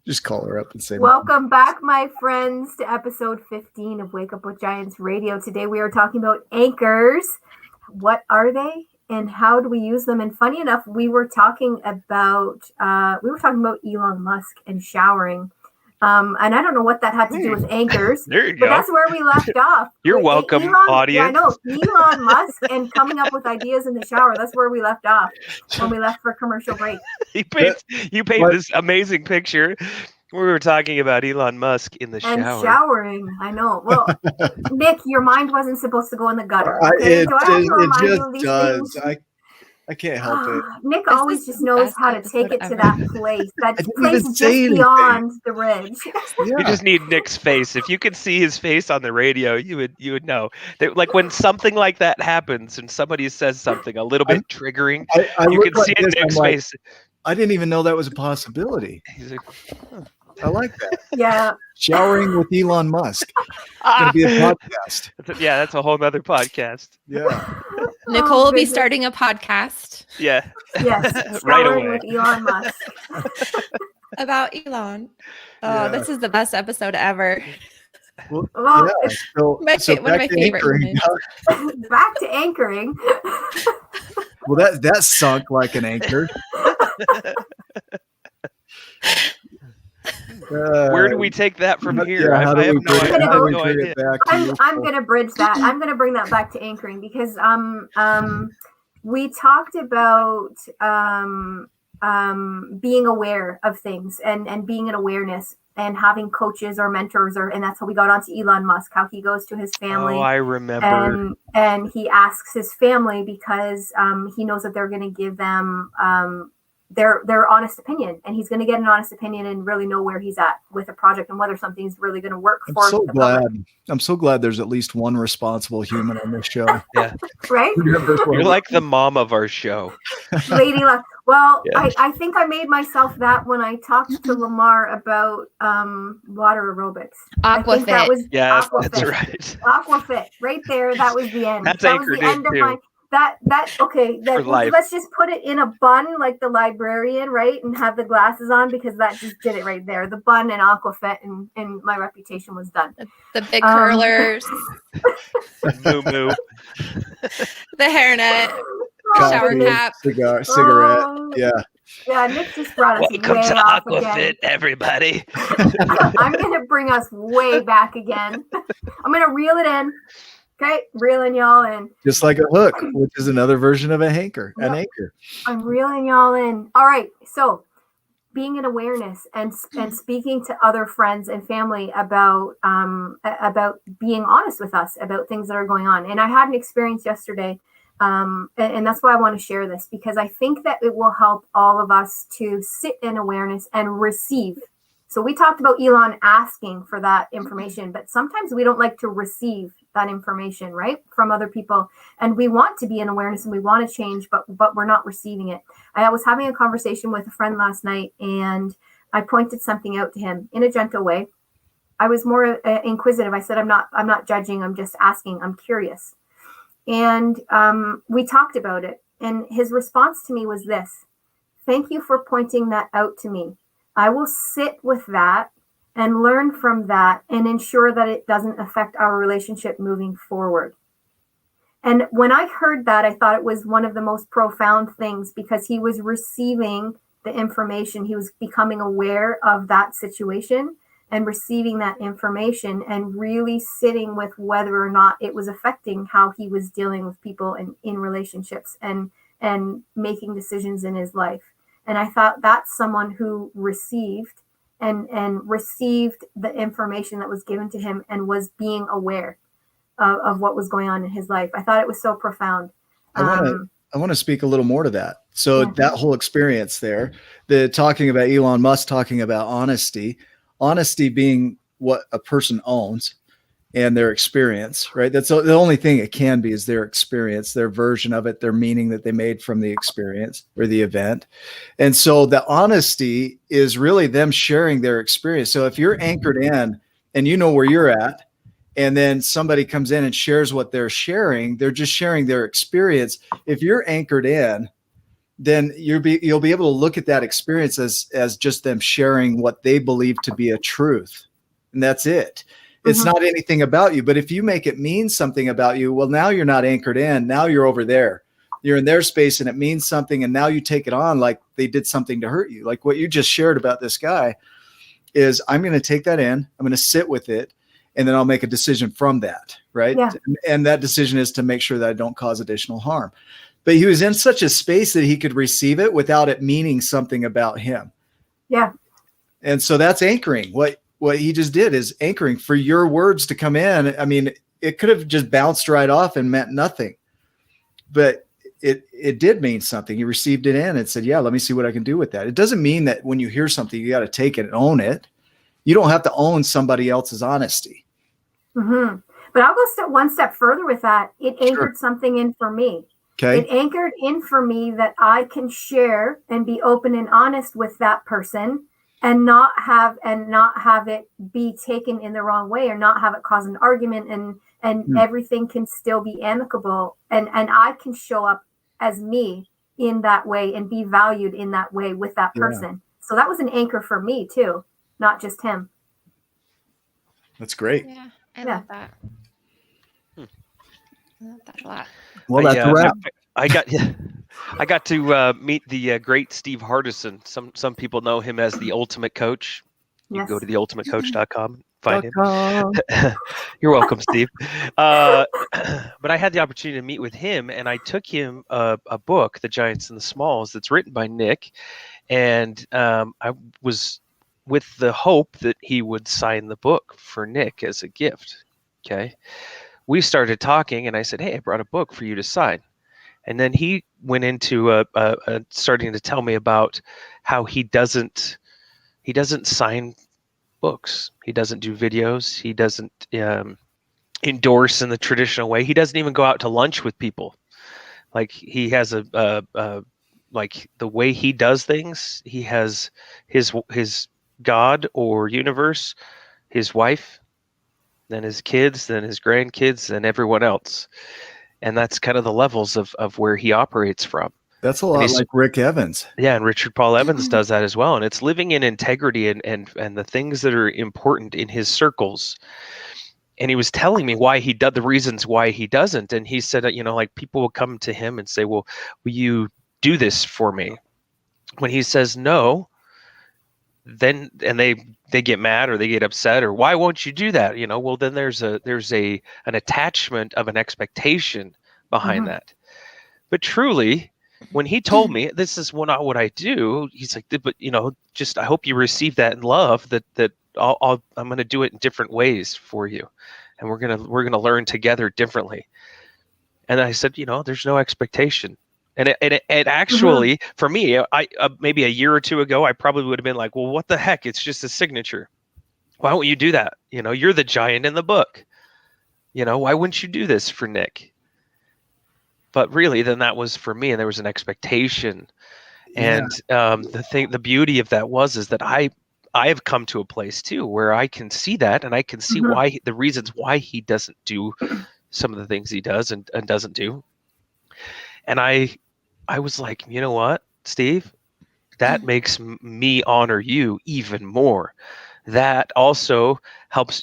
Just call her up and say, Welcome back, my friends, to episode 15 of Wake Up with Giants Radio. Today we are talking about anchors. What are they and how do we use them? And funny enough, we were talking about Elon Musk and showering. And I don't know what that had to do with anchors. There you But go. that's where we left off. You're With welcome, audience. Yeah, I know. Elon Musk and coming up with ideas in the shower. That's where we left off when we left for commercial break. You paint this amazing picture. We were talking about Elon Musk in the And shower. showering. I know. Well, Nick, your mind wasn't supposed to go in the gutter. Okay? It So I have to remind you of just these does. things. I can't help it. Nick This always is just the knows best how to episode take it to ever. that place. That didn't place even is say just anything. beyond the ridge. You Yeah. just need Nick's face. If you could see his face on the radio, you would know that, like, when something like that happens and somebody says something a little bit triggering, I you look can like see it in this, I'm Nick's like, face. I didn't even know that was a possibility. He's like, I like that. Yeah. Showering with Elon Musk. It's going to be a podcast. that's a whole nother podcast. Yeah. Nicole Oh, will be goodness. starting a podcast Yeah. Yes. Right Showering away. with Elon Musk. about Elon. Oh, Yeah. this is the best episode ever. Well, Well, yeah. So, One of back my to favorite anchoring. humans. back to anchoring. Well, that sunk like an anchor. Where do we take that from here? Yeah, how I have do we no bring idea. how I do have we no bring idea. it back to you? I'm gonna bridge that. I'm gonna bring that back to anchoring because we talked about being aware of things and being an awareness and having coaches or mentors and that's how we got onto Elon Musk, how he goes to his family. Oh, I remember. And he asks his family because he knows that they're going to give them their honest opinion, and he's going to get an honest opinion and really know where he's at with a project and whether something's really going to work for the public. I'm so glad there's at least one responsible human on this show. Yeah. Right? You're like the mom of our show. Lady Luck. Well, Yeah. I think I made myself that when I talked to Lamar about water aerobics. I think that Aquafit. was Yeah, Aquafit. that's right. Aquafit, right there. That was the end. That's That was the anchored end in of my too. okay. For life. Let's just put it in a bun like the librarian, right, and have the glasses on, because that just did it right there. The bun and Aquafit, and my reputation was done. The big curlers, Moo moo. the hairnet, shower Coffee, cap. cigarette. Oh, Yeah. yeah, Nick just brought us Welcome way to off Aquafit, again. everybody. I'm gonna bring us way back again. I'm gonna reel it in. Okay, reeling y'all in. Just like a hook, which is another version of a hanker, an anchor. I'm reeling y'all in. All right, so being in awareness and speaking to other friends and family about being honest with us about things that are going on. And I had an experience yesterday, and that's why I want to share this, because I think that it will help all of us to sit in awareness and receive. So we talked about Elon asking for that information, but sometimes we don't like to receive that information, right, from other people. And we want to be in awareness and we want to change, but we're not receiving it. I was having a conversation with a friend last night, and I pointed something out to him in a gentle way. I was more inquisitive. I said, I'm not judging. I'm just asking. I'm curious. And we talked about it. And his response to me was this: thank you for pointing that out to me. I will sit with that and learn from that and ensure that it doesn't affect our relationship moving forward. And when I heard that, I thought it was one of the most profound things, because he was receiving the information. He was becoming aware of that situation and receiving that information and really sitting with whether or not it was affecting how he was dealing with people and in relationships and making decisions in his life. And I thought that's someone who received and received the information that was given to him and was being aware of what was going on in his life. I thought it was so profound. I want to speak a little more to that. So Yeah. that whole experience there, the talking about Elon Musk, talking about honesty being what a person owns and their experience, right? That's the only thing it can be, is their experience, their version of it, their meaning that they made from the experience or the event. And so the honesty is really them sharing their experience. So if you're anchored in and you know where you're at, and then somebody comes in and shares what they're sharing, they're just sharing their experience. If you're anchored in, then you'll be able to look at that experience as just them sharing what they believe to be a truth. And that's it. It's not anything about you. But if you make it mean something about you, well, now you're not anchored in. Now you're over there. You're in their space and it means something. And now you take it on like they did something to hurt you. Like what you just shared about this guy is, I'm going to take that in. I'm going to sit with it. And then I'll make a decision from that. Right. Yeah. And that decision is to make sure that I don't cause additional harm. But he was in such a space that he could receive it without it meaning something about him. Yeah. And so that's anchoring. What he just did is anchoring for your words to come in. I mean, it could have just bounced right off and meant nothing, but it did mean something. He received it in and said, yeah, let me see what I can do with that. It doesn't mean that when you hear something, you got to take it and own it. You don't have to own somebody else's honesty. Mm-hmm. But I'll go one step further with that. It anchored something in for me. Okay. It anchored in for me that I can share and be open and honest with that person and not have it be taken in the wrong way, or not have it cause an argument, and everything can still be amicable, and I can show up as me in that way and be valued in that way with that person. Yeah. So that was an anchor for me too, not just him. That's great. Yeah, I love that. I love that a lot. Well, that's a wrap. I got to meet the great Steve Hardison. Some people know him as the Ultimate Coach. You can go to theultimatecoach.com, find him. You're welcome, Steve. But I had the opportunity to meet with him, and I took him a book, The Giants and the Smalls, that's written by Nick. And I was with the hope that he would sign the book for Nick as a gift. Okay. We started talking, and I said, hey, I brought a book for you to sign. And then he went into starting to tell me about how he doesn't sign books. He doesn't do videos. He doesn't endorse in the traditional way. He doesn't even go out to lunch with people. Like he has a like the way he does things, he has his God or universe, his wife, then his kids, then his grandkids, and everyone else. And that's kind of the levels of where he operates from. That's a And lot like Rick Evans. yeah, and Richard Paul Evans does that as well. And it's living in integrity and the things that are important in his circles. And he was telling me why he does, the reasons why he doesn't. And he said that, like people will come to him and say, well, will you do this for me? When he says no, then and they get mad or they get upset, or why won't you do that? Well, then there's an attachment of an expectation behind that. But truly, when he told me this is not what I do, he's like, but just I hope you receive that in love, that I'm going to do it in different ways for you, and we're gonna learn together differently. And I said, there's no expectation. And it actually, for me, I maybe a year or two ago, I probably would have been like, well, what the heck? It's just a signature. Why won't you do that? You're the giant in the book. Why wouldn't you do this for Nick? But really, then that was for me, and there was an expectation. And the beauty of that is that I have come to a place too where I can see that, and I can see why the reasons why he doesn't do some of the things he does and doesn't do. And I was like, you know what, Steve, that makes me honor you even more. That also helps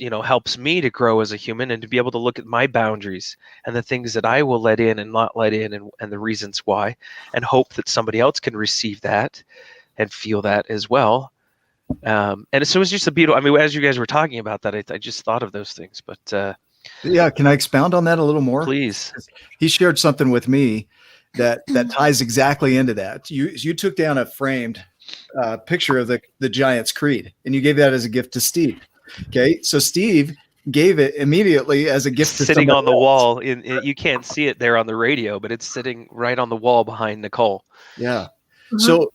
me to grow as a human and to be able to look at my boundaries and the things that I will let in and not let in, and the reasons why, and hope that somebody else can receive that and feel that as well. And so it's just a beautiful, I mean, as you guys were talking about that, I just thought of those things, but yeah, can I expound on that a little more? Please. He shared something with me that ties exactly into that. You took down a framed picture of the Giants creed, and you gave that as a gift to Steve. Okay, so Steve gave it immediately as a gift to sitting on the else. wall. You can't see it there on the radio, but it's sitting right on the wall behind Nicole. Yeah. So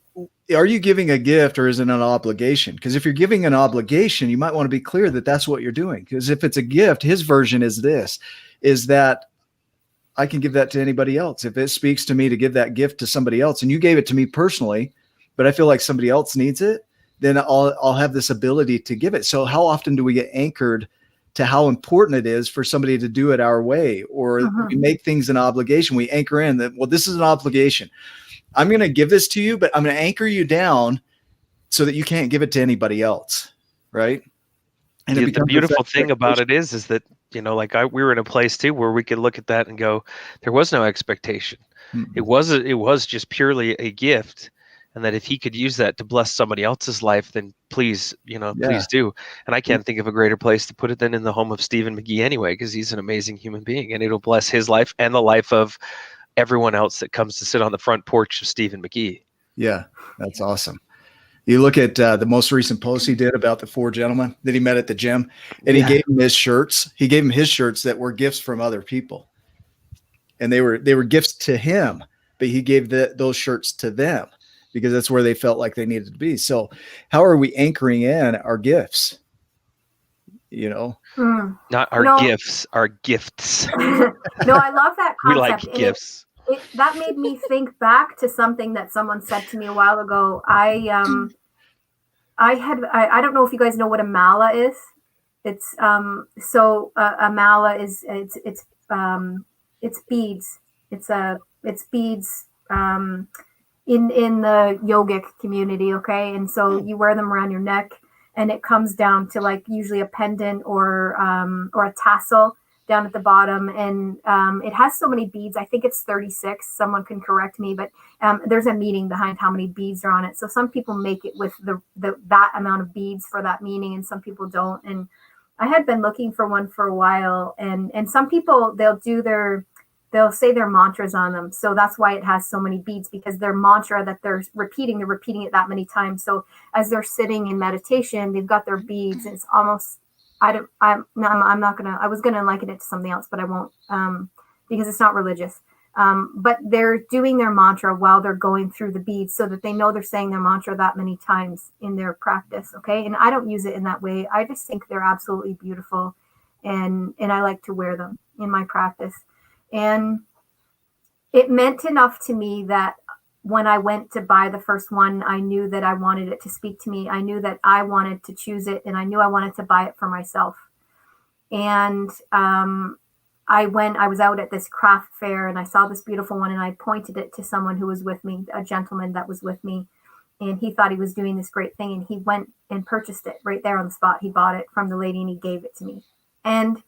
are you giving a gift, or is it an obligation? Because if you're giving an obligation, you might want to be clear that that's what you're doing. Because if it's a gift, his version is that I can give that to anybody else. If it speaks to me to give that gift to somebody else, and you gave it to me personally, but I feel like somebody else needs it, then I'll have this ability to give it. So how often do we get anchored to how important it is for somebody to do it our way? Or we make things an obligation. We anchor in that, well, this is an obligation. I'm going to give this to you, but I'm going to anchor you down so that you can't give it to anybody else. Right. And the beautiful thing about it is that, we were in a place too where we could look at that and go, there was no expectation. It was just purely a gift. And that if he could use that to bless somebody else's life, then please, please do. And I can't think of a greater place to put it than in the home of Stephen McGee anyway, because he's an amazing human being, and it'll bless his life and the life of everyone else that comes to sit on the front porch of Stephen McGee. Yeah, that's awesome. You look at the most recent post he did about the 4 gentlemen that he met at the gym, and he gave them his shirts. He gave them his shirts that were gifts from other people, and they were gifts to him, but he gave those shirts to them because that's where they felt like they needed to be. So how are we anchoring in our gifts? Not our gifts, our gifts. No, I love that concept. We like gifts. That made me think back to something that someone said to me a while ago. I don't know if you guys know what a mala is. It's a mala is it's beads. It's beads in the yogic community, okay? And so you wear them around your neck, and it comes down to like usually a pendant or a tassel down at the bottom, and it has so many beads. I think it's 36. Someone can correct me, but there's a meaning behind how many beads are on it. So some people make it with that amount of beads for that meaning, and some people don't. And I had been looking for one for a while, and some people they'll say their mantras on them. So that's why it has so many beads, because their mantra that they're repeating it that many times. So as they're sitting in meditation, they've got their beads, and it's almost, I was going to liken it to something else, but I won't, because it's not religious. But they're doing their mantra while they're going through the beads, so that they know they're saying their mantra that many times in their practice. Okay. And I don't use it in that way. I just think they're absolutely beautiful, and I like to wear them in my practice. And it meant enough to me that when I went to buy the first one, I knew that I wanted it to speak to me. I knew that I wanted to choose it, and I knew I wanted to buy it for myself. And I was out at this craft fair, and I saw this beautiful one, and I pointed it to someone who was with me, a gentleman that was with me, and he thought he was doing this great thing, and he went and purchased it right there on the spot. He bought it from the lady, and he gave it to me. And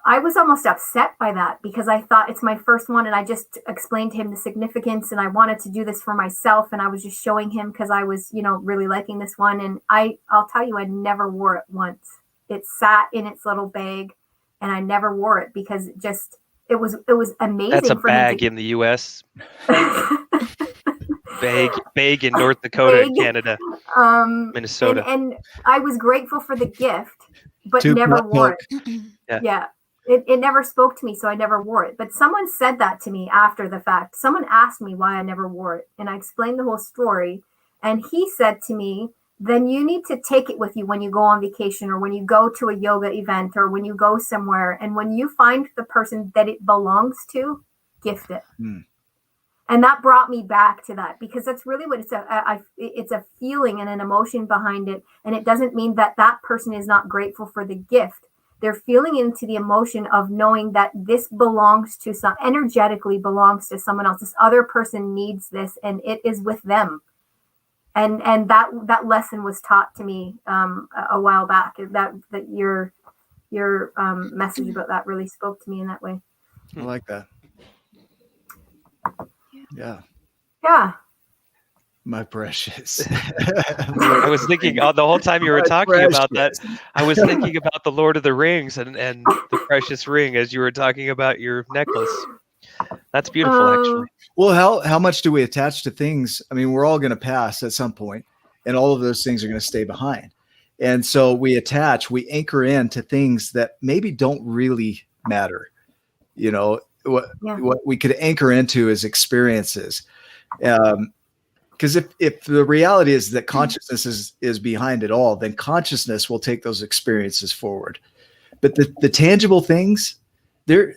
I was almost upset by that, because I thought, it's my first one, and I just explained to him the significance, and I wanted to do this for myself, and I was just showing him because I was, really liking this one. And I'll tell you, I never wore it once. It sat in its little bag, and I never wore it because it was amazing. That's a for him bag in the U.S. bag in North Dakota and Canada, Minnesota. And I was grateful for the gift, but never wore it. Yeah. It never spoke to me, so I never wore it. But someone said that to me after the fact. Someone asked me why I never wore it, and I explained the whole story. And he said to me, then you need to take it with you when you go on vacation, or when you go to a yoga event, or when you go somewhere. And when you find the person that it belongs to, gift it. And that brought me back to that, because that's really what it's a feeling and an emotion behind it. And it doesn't mean that that person is not grateful for the gift. They're feeling into the emotion of knowing that this energetically belongs to someone else. This other person needs this, and it is with them. And that lesson was taught to me a while back. That your message about that really spoke to me in that way. I like that. Yeah. My precious. I was thinking the whole time you were talking about that, I was thinking about the Lord of the Rings and the precious ring as you were talking about your necklace. That's beautiful, actually. Well, how much do we attach to things? I mean, we're all going to pass at some point, and all of those things are going to stay behind. And so we anchor into things that maybe don't really matter. What we could anchor into is experiences. Because if the reality is that consciousness is behind it all, then consciousness will take those experiences forward. But the tangible things, they're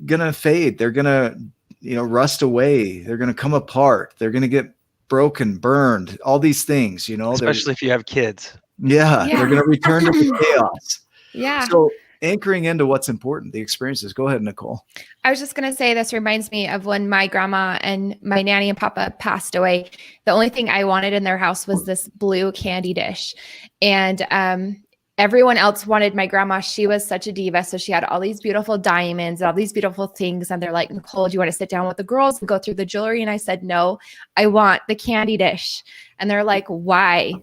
gonna fade. They're gonna rust away. They're gonna come apart. They're gonna get broken, burned. All these things, especially if you have kids. Yeah, they're gonna return to the chaos. Yeah. So anchoring into what's important, the experiences. Go ahead, Nicole. I was just going to say, this reminds me of when my grandma and my nanny and papa passed away. The only thing I wanted in their house was this blue candy dish. And everyone else wanted my grandma. She was such a diva. So she had all these beautiful diamonds, all these beautiful things. And they're like, Nicole, do you want to sit down with the girls and go through the jewelry? And I said, no, I want the candy dish. And they're like, why?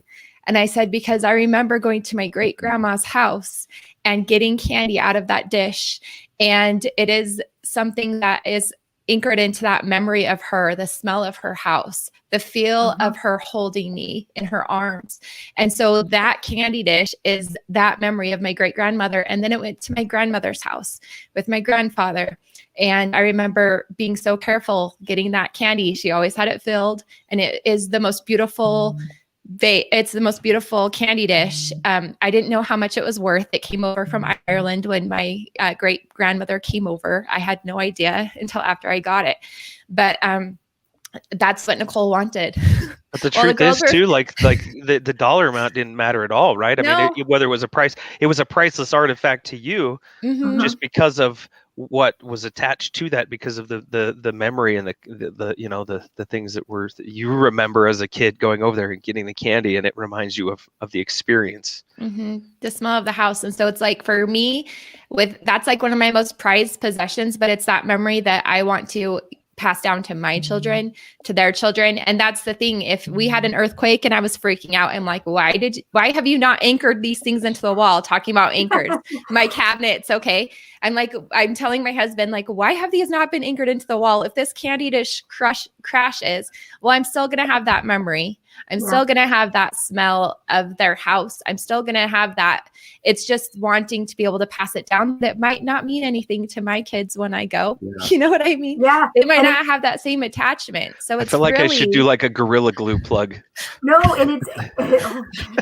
And I said, because I remember going to my great grandma's house and getting candy out of that dish. And it is something that is anchored into that memory of her, the smell of her house, the feel of her holding me in her arms. And so that candy dish is that memory of my great grandmother. And then it went to my grandmother's house with my grandfather. And I remember being so careful getting that candy. She always had it filled, and it is the most beautiful it's the most beautiful candy dish. I didn't know how much it was worth. It came over from Ireland when my great grandmother came over. I had no idea until after I got it. But that's what Nicole wanted. But the truth is too, like the dollar amount didn't matter at all, right? I mean, whether it was a priceless artifact to you, just because of what was attached to that, because of the memory and the things that you remember as a kid going over there and getting the candy, and it reminds you of the experience. The smell of the house. And so it's like, for me, that's like one of my most prized possessions, but it's that memory that I want to pass down to my children, to their children. And that's the thing. If we had an earthquake and I was freaking out, I'm like, why have you not anchored these things into the wall? Talking about anchors, my cabinets. Okay. I'm telling my husband, like, why have these not been anchored into the wall? If this candy dish crashes, well, I'm still going to have that memory I'm still going to have that smell of their house. I'm still going to have that. It's just wanting to be able to pass it down. That might not mean anything to my kids when I go. Yeah. You know what I mean? Yeah. They might not have that same attachment. So I it's feel like really, I should do like a Gorilla Glue plug. No, and it's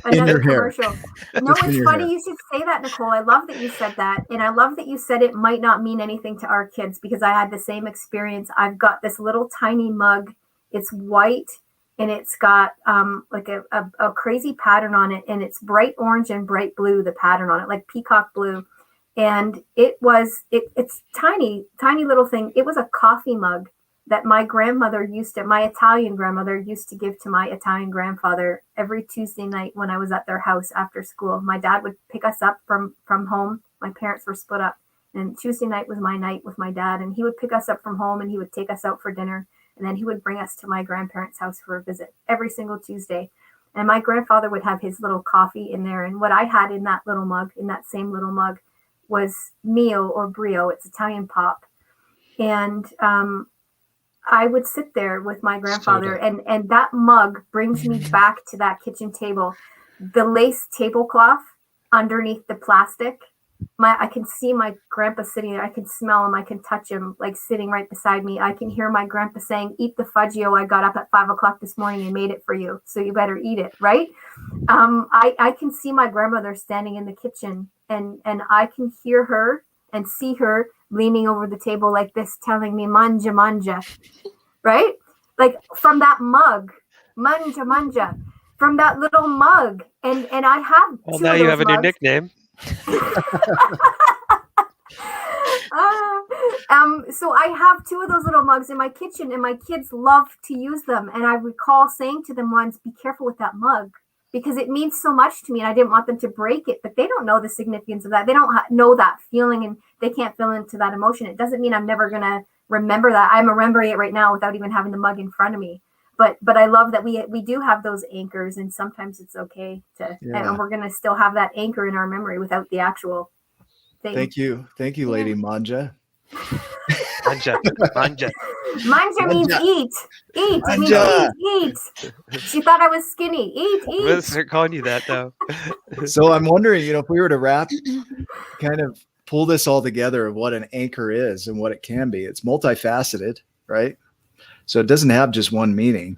another your hair. commercial. No, Just in it's your funny hair. you should say that, Nicole. I love that you said that. And I love that you said it might not mean anything to our kids, because I had the same experience. I've got this little tiny mug. It's white and it's got like a crazy pattern on it. And it's bright orange and bright blue, the pattern on it, like peacock blue. And it's tiny little thing. It was a coffee mug that my Italian grandmother used to give to my Italian grandfather every Tuesday night when I was at their house after school. My dad would pick us up from home. My parents were split up, and Tuesday night was my night with my dad, and he would pick us up from home and he would take us out for dinner, and then he would bring us to my grandparents' house for a visit every single Tuesday. And my grandfather would have his little coffee in there, and what I had in that little mug, in that same little mug, was Mio or Brio. It's Italian pop. And I would sit there with my grandfather, and that mug brings me back to that kitchen table. The lace tablecloth underneath the plastic. I can see my grandpa sitting there. I can smell him. I can touch him, like sitting right beside me. I can hear my grandpa saying, "Eat the fudgio. I got up at 5 o'clock this morning and made it for you, so you better eat it." Right? I can see my grandmother standing in the kitchen, and I can hear her and see her leaning over the table like this, telling me, "Manja, manja," right? Like from that mug, "Manja, manja," from that little mug. And I have Well, two now of you those have a new mugs. nickname. So I have two of those little mugs in my kitchen, and my kids love to use them. And I recall saying to them once, "Be careful with that mug, because it means so much to me, and I didn't want them to break it." But they don't know the significance of that. They don't know that feeling, and they can't feel into that emotion. It doesn't mean I'm never going to remember that. I'm remembering it right now without even having the mug in front of me. But I love that we do have those anchors, and sometimes it's okay to, and we're going to still have that anchor in our memory without the actual thing. Thank you, Lady Manja. Manja, manja. Manja means eat. Eat. It means eat. She thought I was skinny. Eat. I'm gonna start calling you that now. So I'm wondering, if we were to kind of pull this all together of what an anchor is and what it can be, it's multifaceted, right? So it doesn't have just one meaning.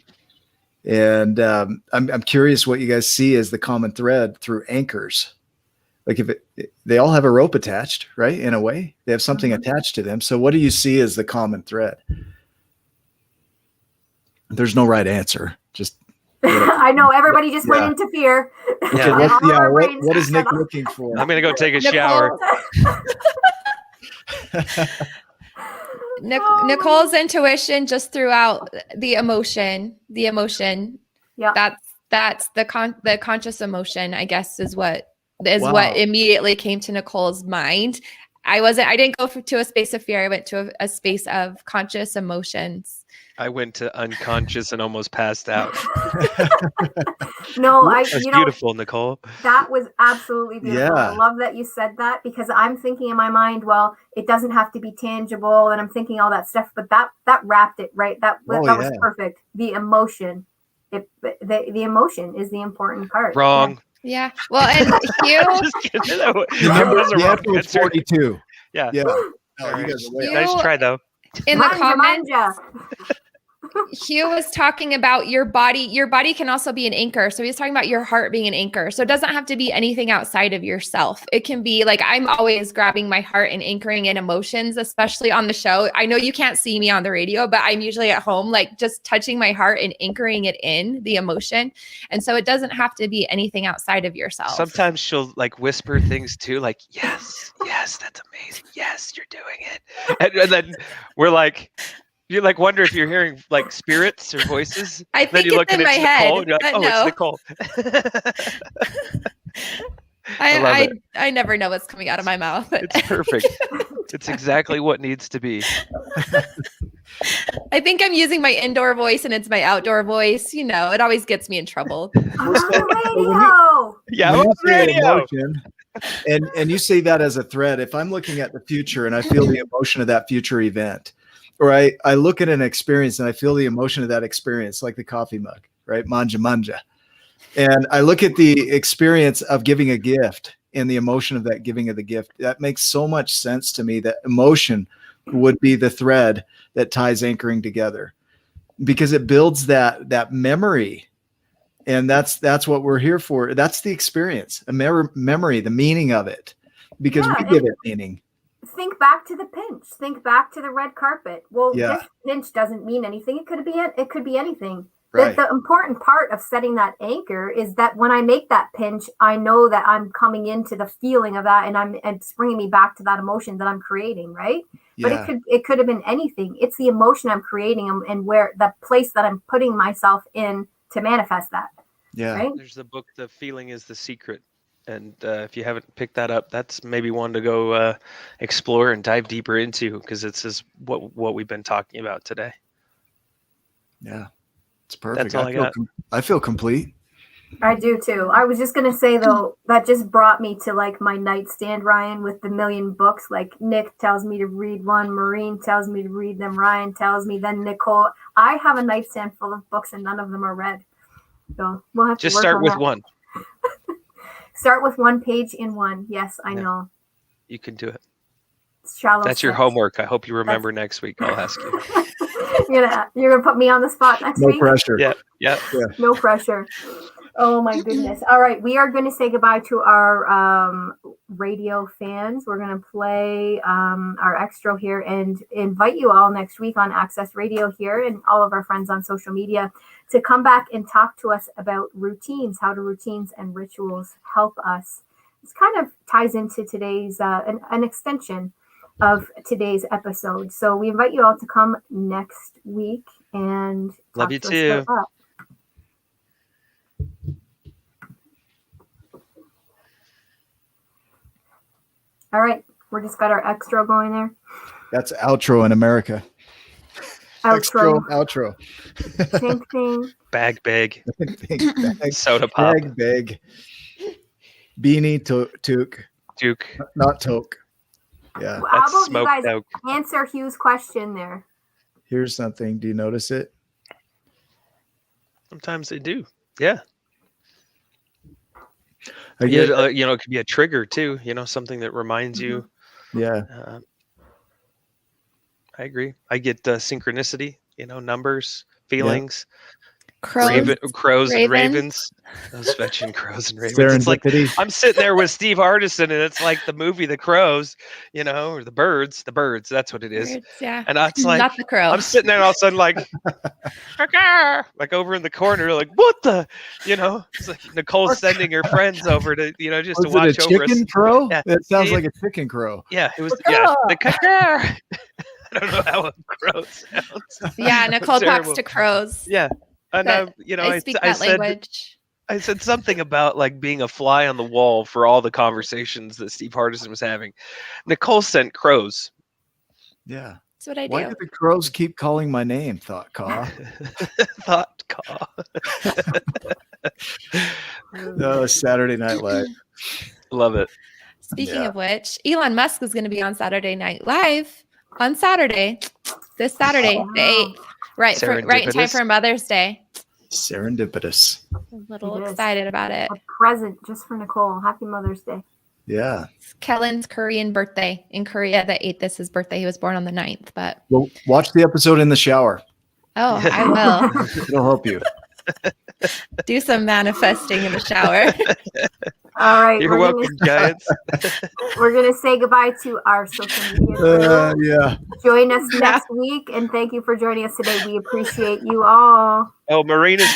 And I'm curious what you guys see as the common thread through anchors. Like they all have a rope attached, right? In a way, they have something attached to them. So what do you see as the common thread? There's no right answer. Just I know everybody just went into fear. Yeah. What is Nick looking for? I'm gonna go take a shower. Nicole's intuition just throughout the emotion. Yeah, that's the conscious emotion, I guess, is what immediately came to Nicole's mind. I didn't go to a space of fear. I went to a space of conscious emotions. I went to unconscious and almost passed out. No, That's beautiful, Nicole. That was absolutely beautiful. Yeah. I love that you said that, because I'm thinking in my mind, well, it doesn't have to be tangible, and I'm thinking all that stuff, but that wrapped it right. That was perfect. The emotion, the emotion is the important part. Wrong. Yeah. Well, and Hugh. Just kidding. That was a wrong answer. 42. Yeah. Yeah. All right. You guys are way Nice try though. In the comments, Hugh was talking about your body. Your body can also be an anchor. So he's talking about your heart being an anchor. So it doesn't have to be anything outside of yourself. It can be like, I'm always grabbing my heart and anchoring in emotions, especially on the show. I know you can't see me on the radio, but I'm usually at home, like just touching my heart and anchoring it in the emotion. And so it doesn't have to be anything outside of yourself. Sometimes she'll like whisper things too, like, yes, that's amazing. Yes, you're doing it. And then we're like, you like wonder if you're hearing like spirits or voices. I think then you it's in my head, Nicole, and you're like, but it's Nicole. I never know what's coming out of my mouth. It's perfect. It's exactly what needs to be. I think I'm using my indoor voice and it's my outdoor voice. It always gets me in trouble. Radio. Yeah, on radio. Emotion, and you say that as a thread. If I'm looking at the future and I feel the emotion of that future event, or I look at an experience and I feel the emotion of that experience, like the coffee mug, right? Manja manja. And I look at the experience of giving a gift and the emotion of that giving of the gift. That makes so much sense to me, that emotion would be the thread that ties anchoring together, because it builds that memory. And that's what we're here for. That's the experience, a memory, the meaning of it, because we give it meaning. Think back to the pinch. Think back to the red carpet. Well, Yeah. this pinch doesn't mean anything. It could be anything. Right. The important part of setting that anchor is that when I make that pinch, I know that I'm coming into the feeling of that, and it's bringing me back to that emotion that I'm creating, right? Yeah. But it could have been anything. It's the emotion I'm creating and where the place that I'm putting myself in to manifest that. Yeah. Right? There's the book, The Feeling is the Secret. And if you haven't picked that up, that's maybe one to go explore and dive deeper into, because it's just what we've been talking about today. Yeah. It's perfect. That's all I got. I feel complete. I do too. I was just going to say, though, that just brought me to like my nightstand, Ryan, with the million books. Like Nick tells me to read one, Maureen tells me to read them, Ryan tells me, then Nicole. I have a nightstand full of books and none of them are read. So we'll have to Just work start on with that. one. Start with one page in one. Yes, I know. You can do it. Shallow. That's your steps. homework. I hope you remember next week. I'll ask you. You're gonna put me on the spot next No week. pressure. Yeah. No pressure. Oh my goodness. All right. We are going to say goodbye to our radio fans. We're going to play our extra here and invite you all next week on Access Radio here, and all of our friends on social media, to come back and talk to us about routines. How do routines and rituals help us? This kind of ties into today's an extension of today's episode. So we invite you all to come next week and Love talk you to us too. about that. All right, we just got our extra going there. That's outro in America. Outro. Outro. Same thing. Bag. Bag, Soda pop. bag. Beanie, toque. Duke. Not toque. Yeah. How That's about you smoked guys out. answer Hugh's question there? Here's something. Do you notice it? Sometimes they do. Yeah. I get, It could be a trigger too. Something that reminds you. yeah. I agree. I get synchronicity. Numbers, feelings. Crows. Crows and Ravens. ravens. Those fetching crows and ravens. It's like Serendipity. I'm sitting there with Steve Hardison, and it's like the movie The Crows, or the birds. The birds. That's what it is. Birds, yeah. And it's like Not the crow. I'm sitting there, and all of a sudden, like, like over in the corner, like, what the, It's like Nicole's sending her friends over to, just Was to watch it a over us. chicken crow? Yeah. It sounds like a chicken crow. Yeah, it was. Yeah, the I don't know how a crow sounds. Yeah, Nicole Terrible. talks to crows. Yeah. And But I speak that language. I said something about like being a fly on the wall for all the conversations that Steve Hardison was having. Nicole sent crows. Yeah. That's what I Why do. do the crows keep calling my name? Thought Caw. Thought caw. No, Saturday Night Live. Love it. Speaking Yeah. of which, Elon Musk is going to be on Saturday Night Live on Saturday, this Saturday, the 8th. Right in time for Mother's Day. Serendipitous. I'm a little It is. excited about it. A present just for Nicole. Happy Mother's Day. Yeah. It's Kellen's Korean birthday. In Korea, the 8th is his birthday. He was born on the 9th, but Well, watch the episode in the shower. oh, I will It'll help you. do some manifesting in the shower. All right. You're welcome, Giants. We're going to say goodbye to our social media crew. Yeah. Join us next week, and thank you for joining us today. We appreciate you all. Oh, Marina's